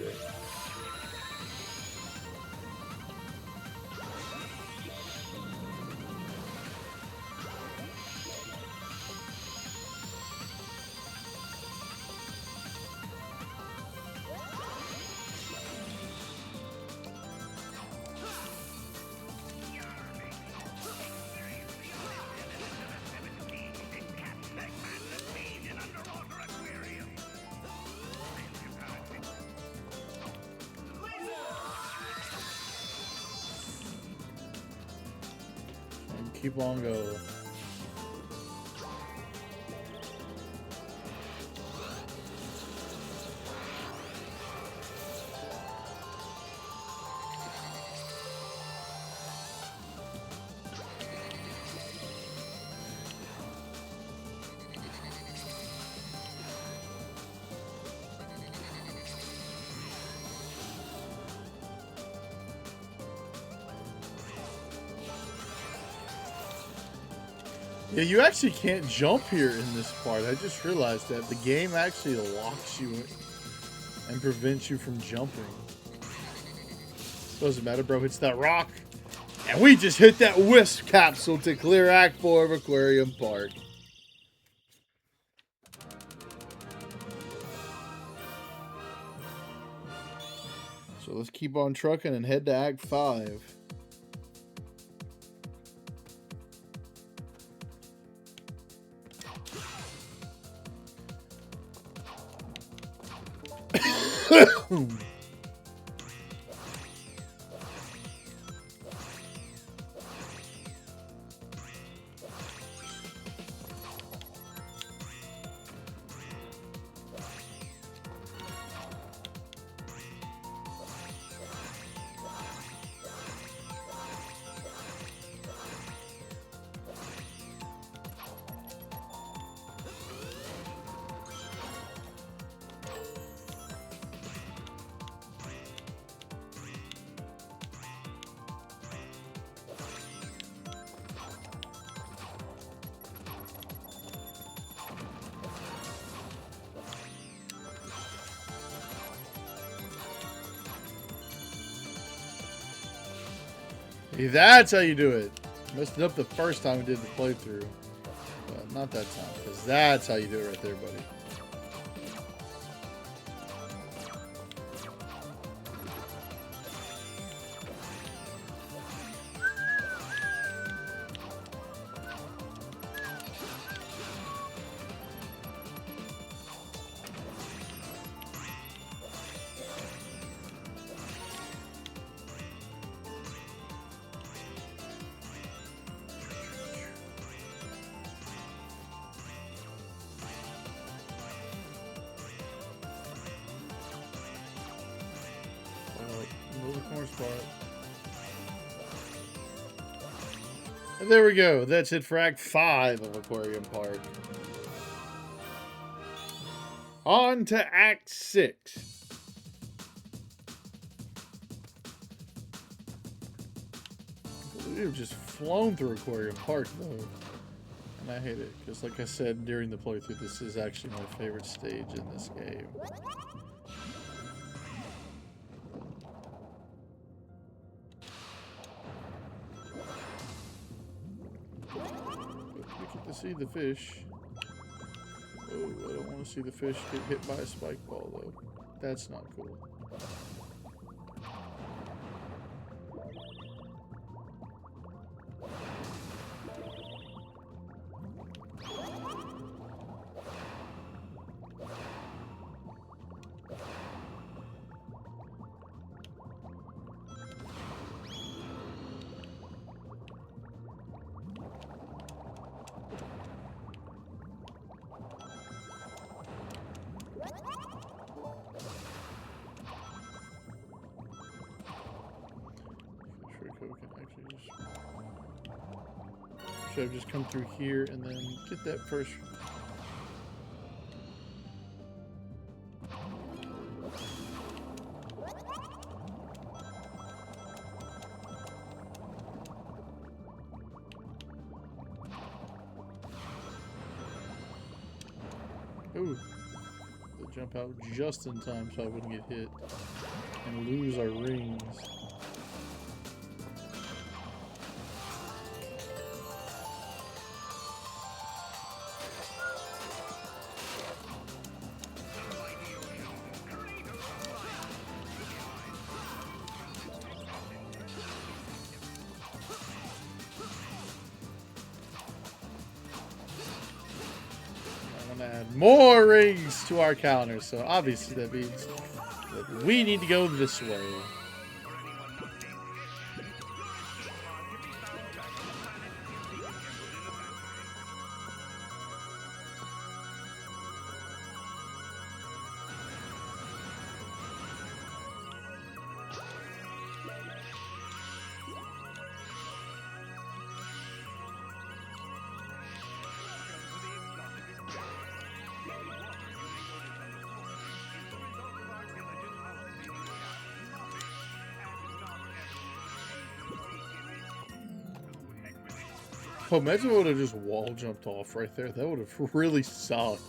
Keep on going. Yeah, you actually can't jump here in this part. I just realized that. The game actually locks you and prevents you from jumping. Doesn't matter, bro. Hits that rock. And we just hit that wisp capsule to clear Act 4 of Aquarium Park. So let's keep on trucking and head to Act 5. That's how you do it. Messed it up the first time we did the playthrough. But not that time, because that's how you do it right there, buddy. The corner spot. And there we go. That's it for Act 5 of Aquarium Park. On to Act 6. We've just flown through Aquarium Park, though. And I hate it, because like I said during the playthrough, this is actually my favorite stage in this game. See the fish. Oh, I don't want to see the fish get hit by a spike ball, though. That's not cool. Should have just come through here and then get that first. Ooh, the jump out just in time so I wouldn't get hit and lose our rings. Add more rings to our calendar, so obviously that means that we need to go this way. Oh, imagine I would have just wall jumped off right there. That would have really sucked.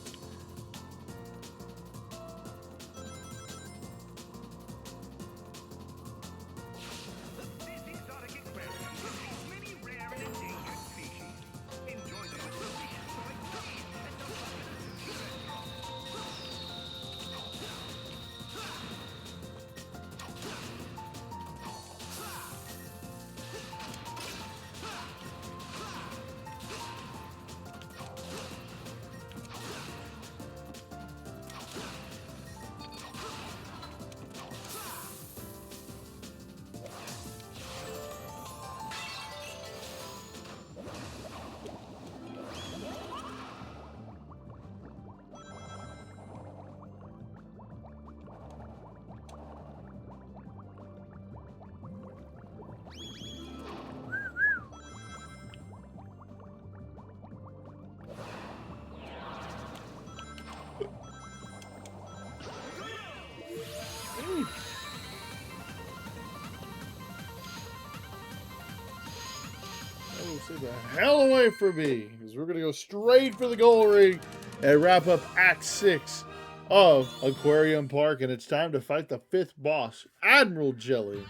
Stay the hell away from me, because we're going to go straight for the goal ring and wrap up Act 6 of Aquarium Park, and it's time to fight the 5th boss, Admiral Jelly.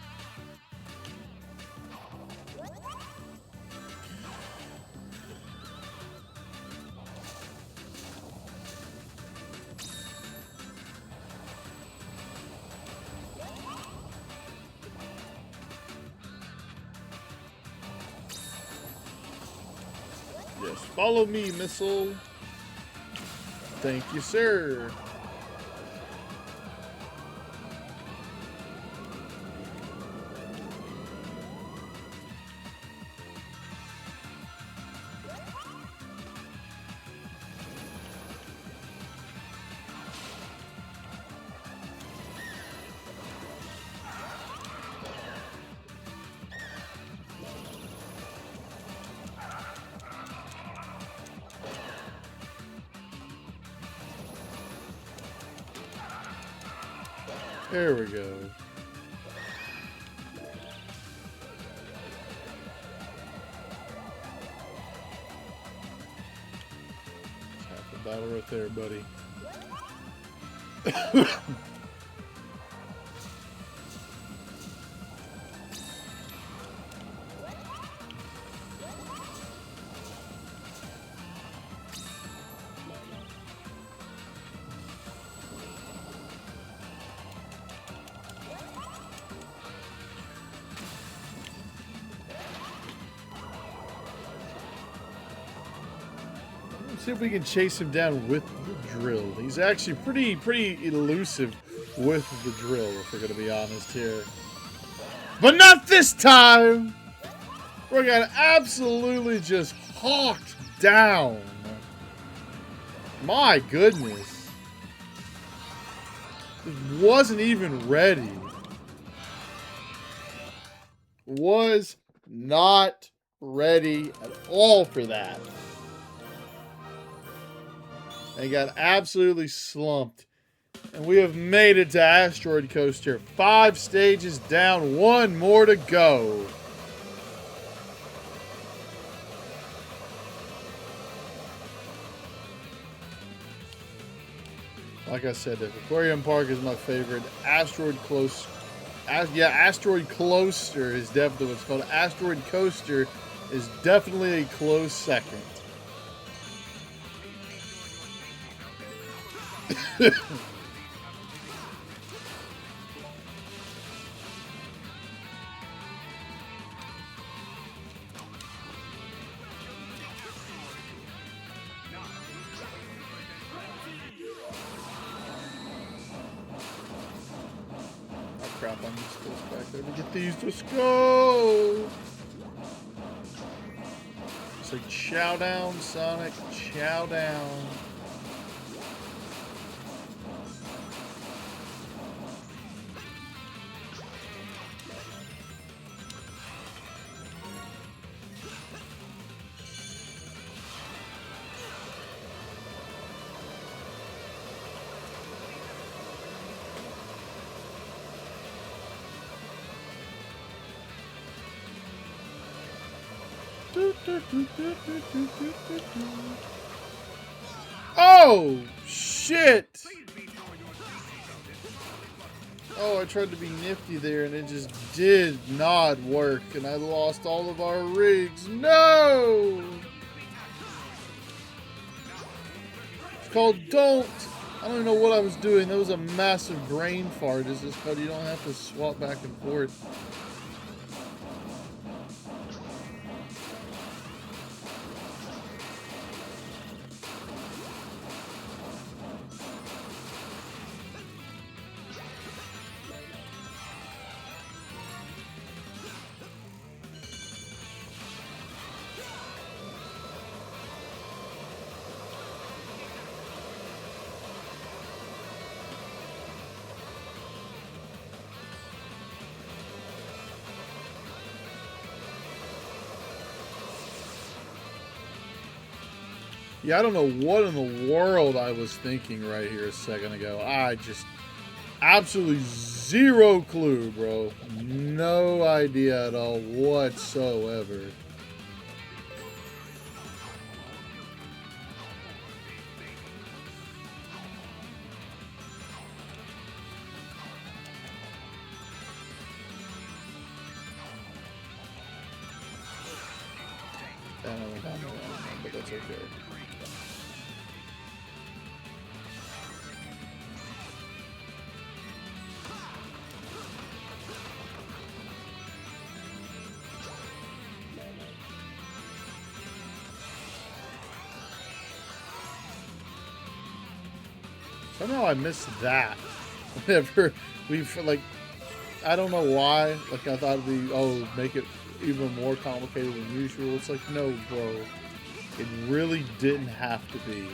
Just follow me, missile. Thank you, sir. There we go. Half the battle right there, buddy. See if we can chase him down with the drill. He's actually pretty elusive with the drill, if we're gonna be honest here. But not this time! We're gonna absolutely just hawked down. My goodness. It wasn't even ready. Was not ready at all for that. They got absolutely slumped. And we have made it to Asteroid Coaster. 5 stages down, 1 more to go. Like I said, the Aquarium Park is my favorite. Asteroid Coaster is definitely what's called. Asteroid Coaster is definitely a close second. Oh crap, I'm just supposed back there to get these. Let's go! It's like chow down, Sonic, chow down. Oh, shit! Oh, I tried to be nifty there and it just did not work and I lost all of our rigs. No! It's called Don't. I don't even know what I was doing. That was a massive brain fart. Is this called? You don't have to swap back and forth. Yeah, I don't know what in the world I was thinking right here a second ago. I just absolutely zero clue, bro. No idea at all whatsoever. I don't know, but that's okay. Somehow I missed that. Whenever like, I don't know why. Like, I thought it'd be, oh, make it even more complicated than usual. It's like, no, bro. It really didn't have to be.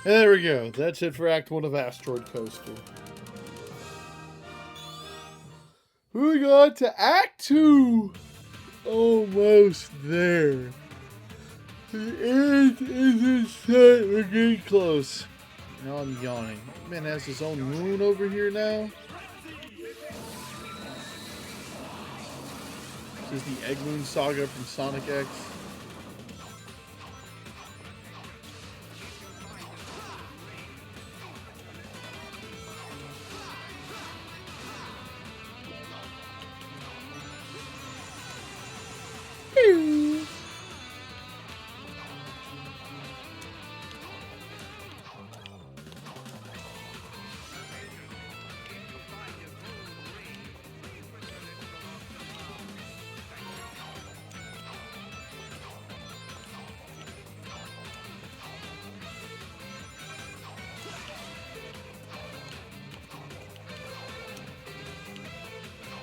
There we go. That's it for Act 1 of Asteroid Coaster. We got to Act 2. Almost there. The end is in sight. We're getting close. Now I'm yawning. Man has his own moon over here now. This is the Egg Moon Saga from Sonic X.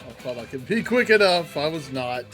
I thought I could be quick enough. I was not.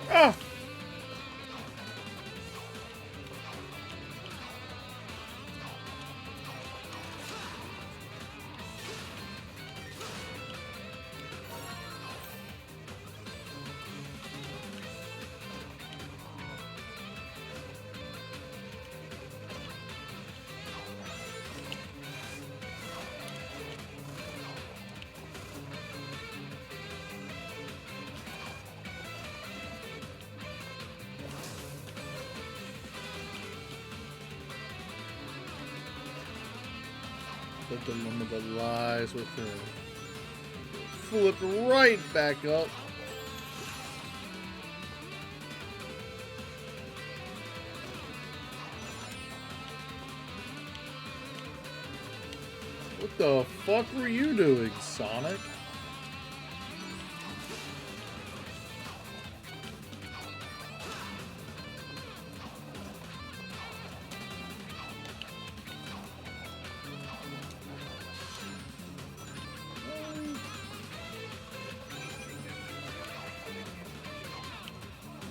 Ah! Let the moment that lies within. Flip right back up. What the fuck were you doing, Sonic?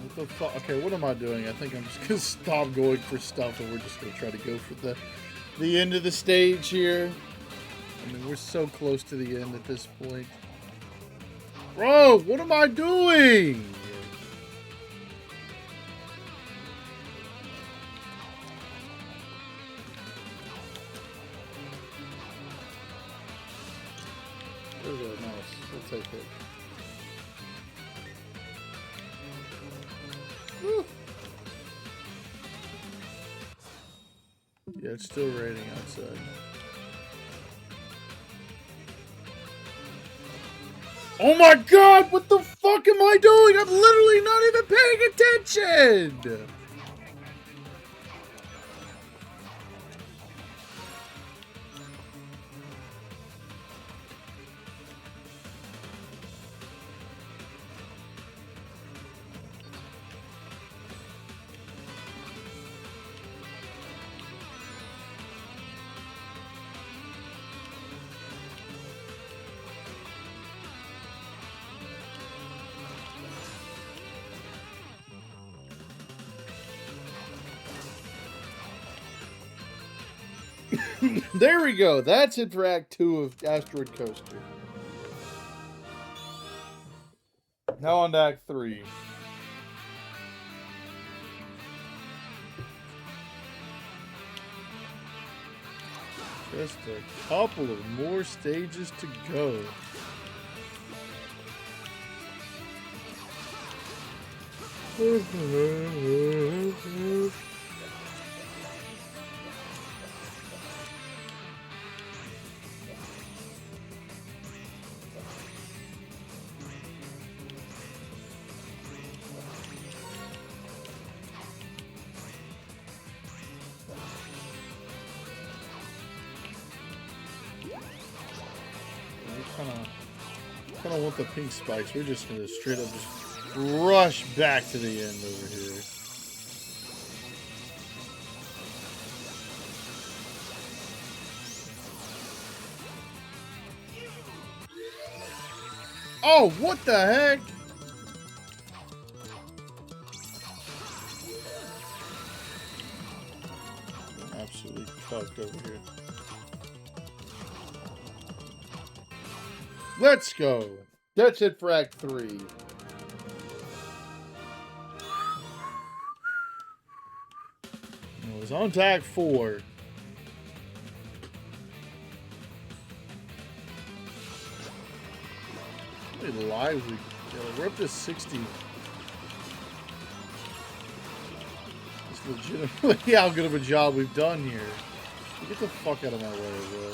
What the fuck? Okay, what am I doing? I think I'm just gonna stop going for stuff and we're just gonna try to go for the end of the stage here. I mean, we're so close to the end at this point. Bro, what am I doing? There's a mouse. We'll take it. Woo. Yeah, it's still raining outside. Oh my god, what the fuck am I doing? I'm literally not even paying attention! There we go. That's it for Act 2 of Asteroid Coaster. Now on to Act 3. Just a couple of more stages to go. Kind of want the pink spikes. We're just gonna straight up just rush back to the end over here. Oh, what the heck? Absolutely fucked over here. Let's go. That's it for Act 3. It was on to Act 4. Pretty lively. We're up to 60. It's legitimately how good of a job we've done here. Get the fuck out of my way, bro.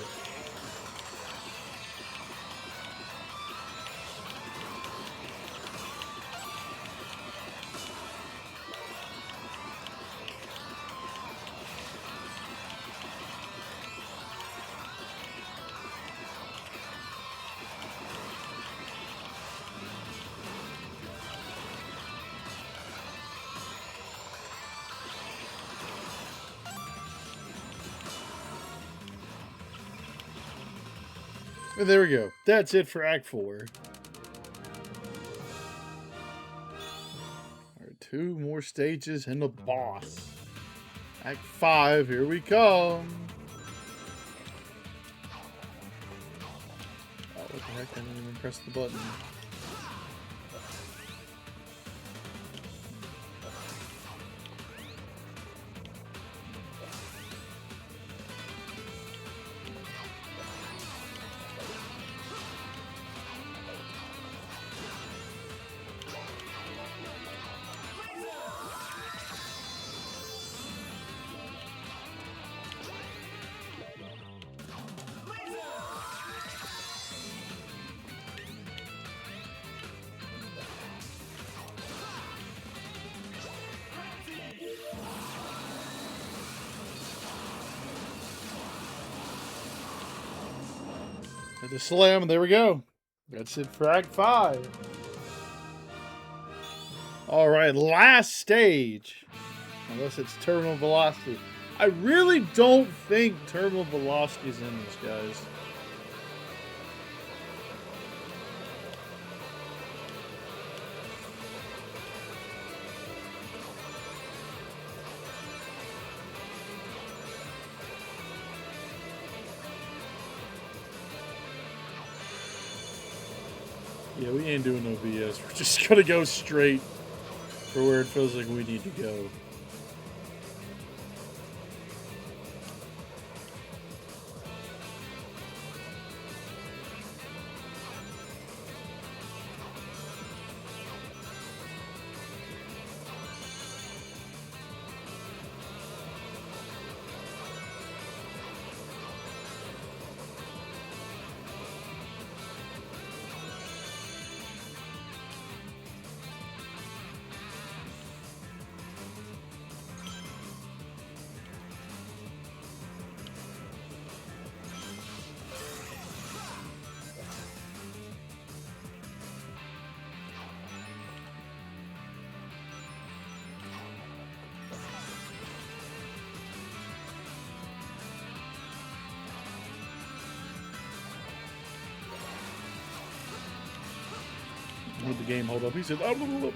And there we go. That's it for Act 4. Alright, 2 more stages and the boss. Act 5, here we come. Oh, what the heck? I didn't even press the button. Hit the slam, and there we go. That's it for Act 5. Alright, last stage. Unless it's terminal velocity. I really don't think terminal velocity is in this, guys. Yeah, we ain't doing no BS. We're just gonna go straight for where it feels like we need to go. Would the game hold up? He said, oh, blah, blah, blah.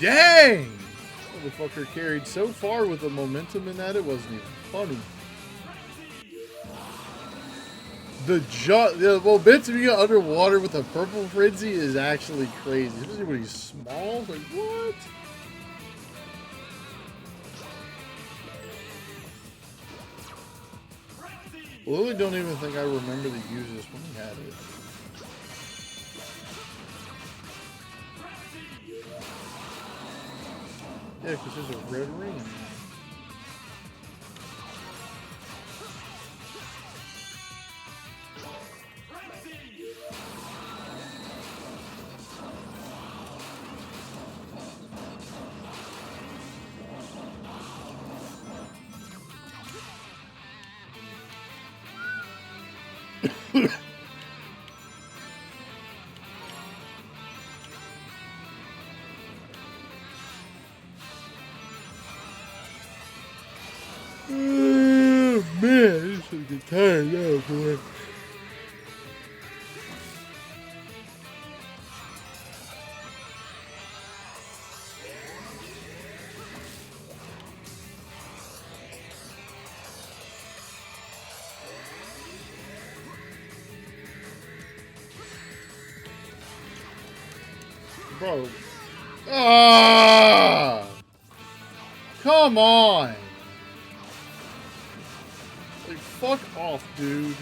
Dang! Motherfucker carried so far with the momentum in that it wasn't even funny. The momentum you get underwater with a purple frenzy is actually crazy. Especially when he's small. Like, what? Literally don't even think I remember to use this when he had it. Yeah, because there's a red ring. Oh, man, this is get tired now, boy. Bro. Ah! Come on! Like, fuck off, dude.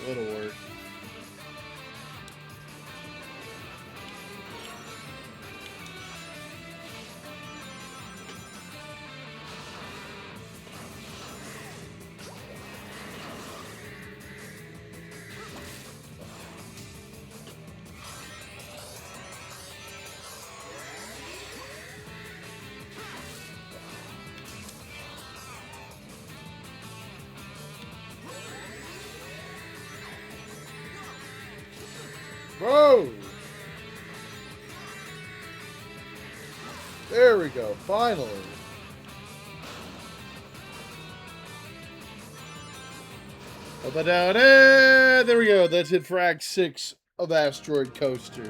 That'll work. Bro! There we go, finally. Up and down, and there we go. That's it for Act 6 of Asteroid Coaster.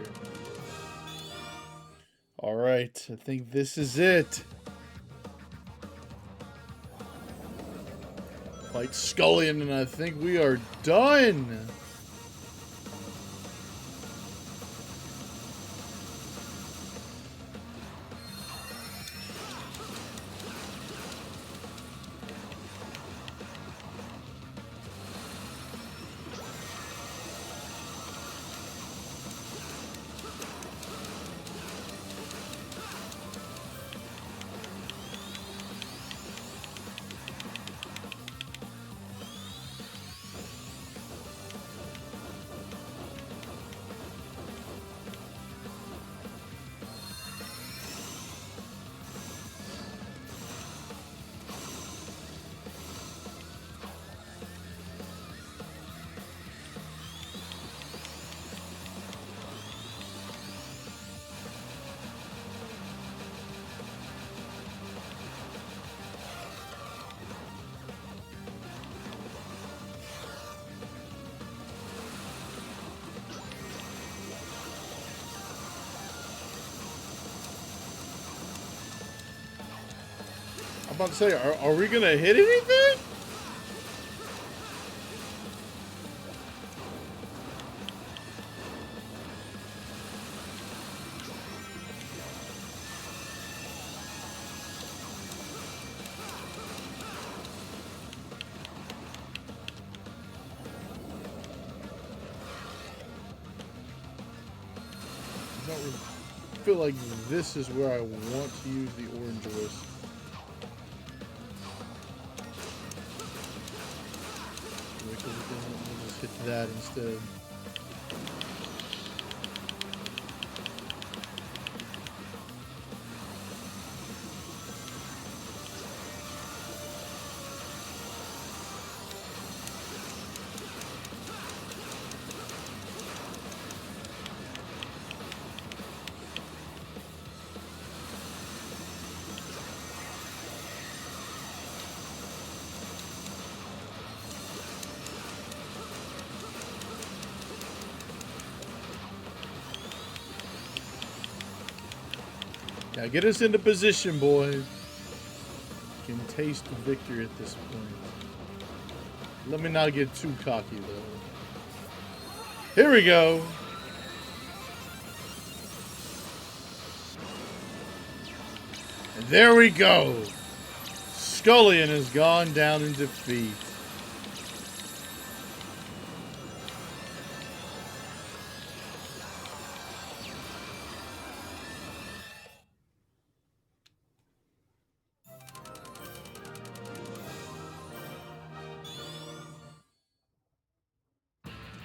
Alright, I think this is it. Fight Scullion, and I think we are done. I'm about to say, are we gonna hit anything? I feel like this is where I want to use the orange list. We'll just hit that instead. Yeah, get us into position, boys. Can taste victory at this point. Let me not get too cocky, though. Here we go. And there we go. Scullion has gone down in defeat.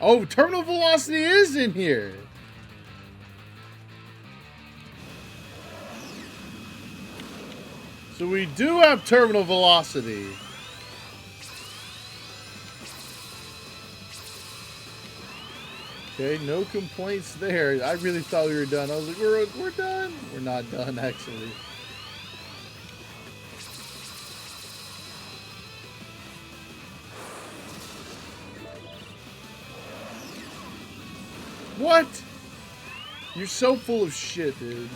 Oh, terminal velocity is in here. So we do have terminal velocity. Okay, no complaints there. I really thought we were done. I was like, we're done. We're not done, actually. What? You're so full of shit, dude.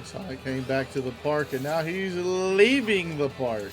Sonic came back to the park, and now he's leaving the park.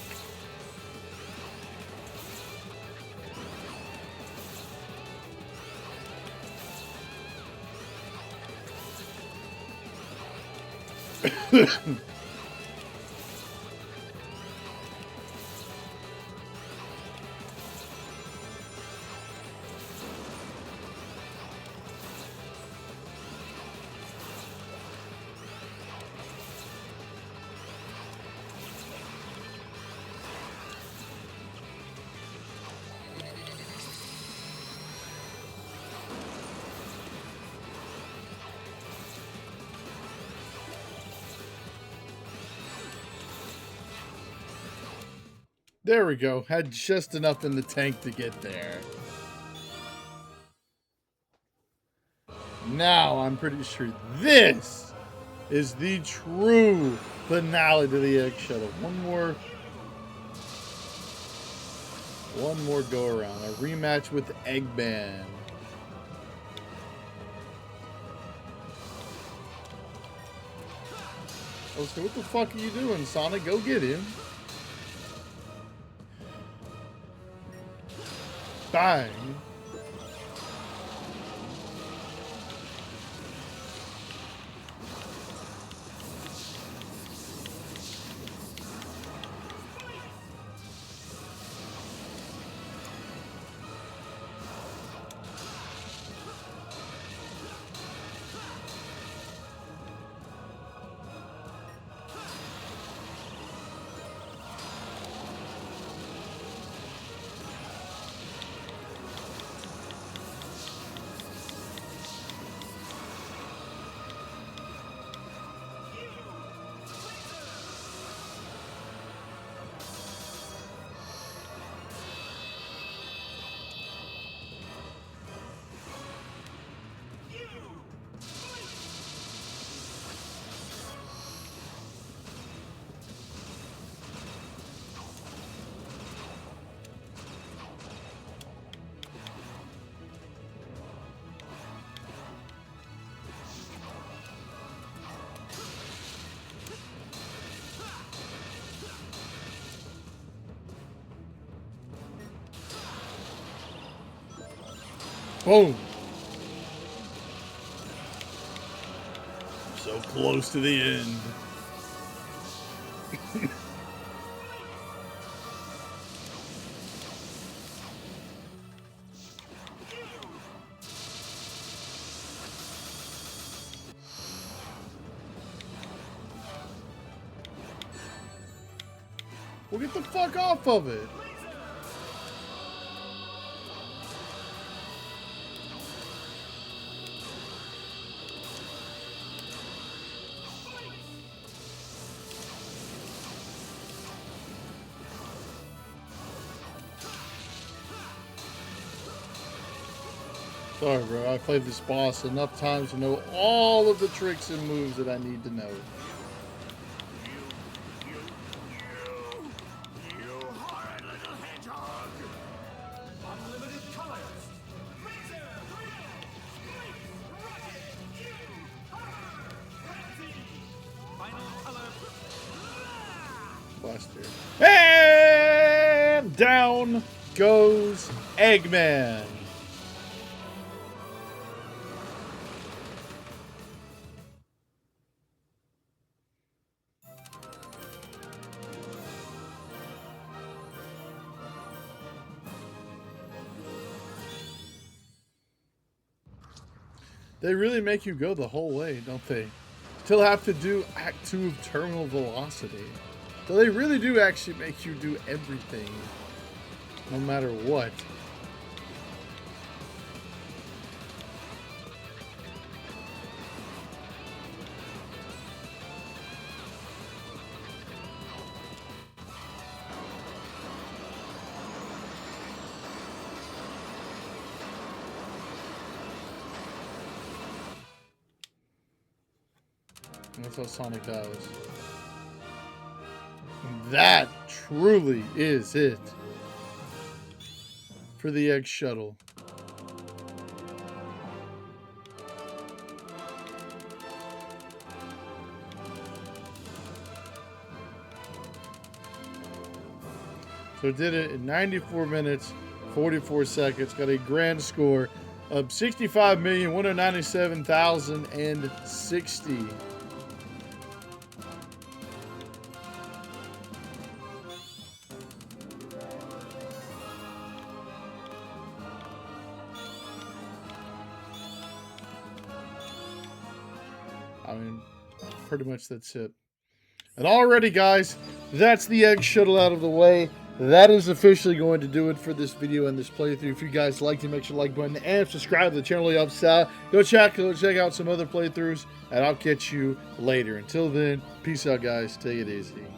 There we go. Had just enough in the tank to get there. Now I'm pretty sure this is the true finale to the Egg Shuttle. One more go around. A rematch with Eggman. Oh, so what the fuck are you doing, Sonic? Go get him. Bang. Boom. So close to the end. Well, get the fuck off of it. Sorry, bro. I played this boss enough times to know all of the tricks and moves that I need to know. Blaster. And down goes Eggman. They really make you go the whole way, don't they? Still have to do Act 2 of Terminal Velocity. So they really do actually make you do everything, no matter what. That's how Sonic does. That truly is it for the Egg Shuttle. So it did it in 94 minutes, 44 seconds. Got a grand score of 65,197,060. I mean, pretty much that's it. And already, guys, that's the Egg Shuttle out of the way. That is officially going to do it for this video and this playthrough. If you guys liked it, make sure to like button and subscribe to the channel up south. Go check out some other playthroughs, and I'll catch you later. Until then, peace out, guys. Take it easy.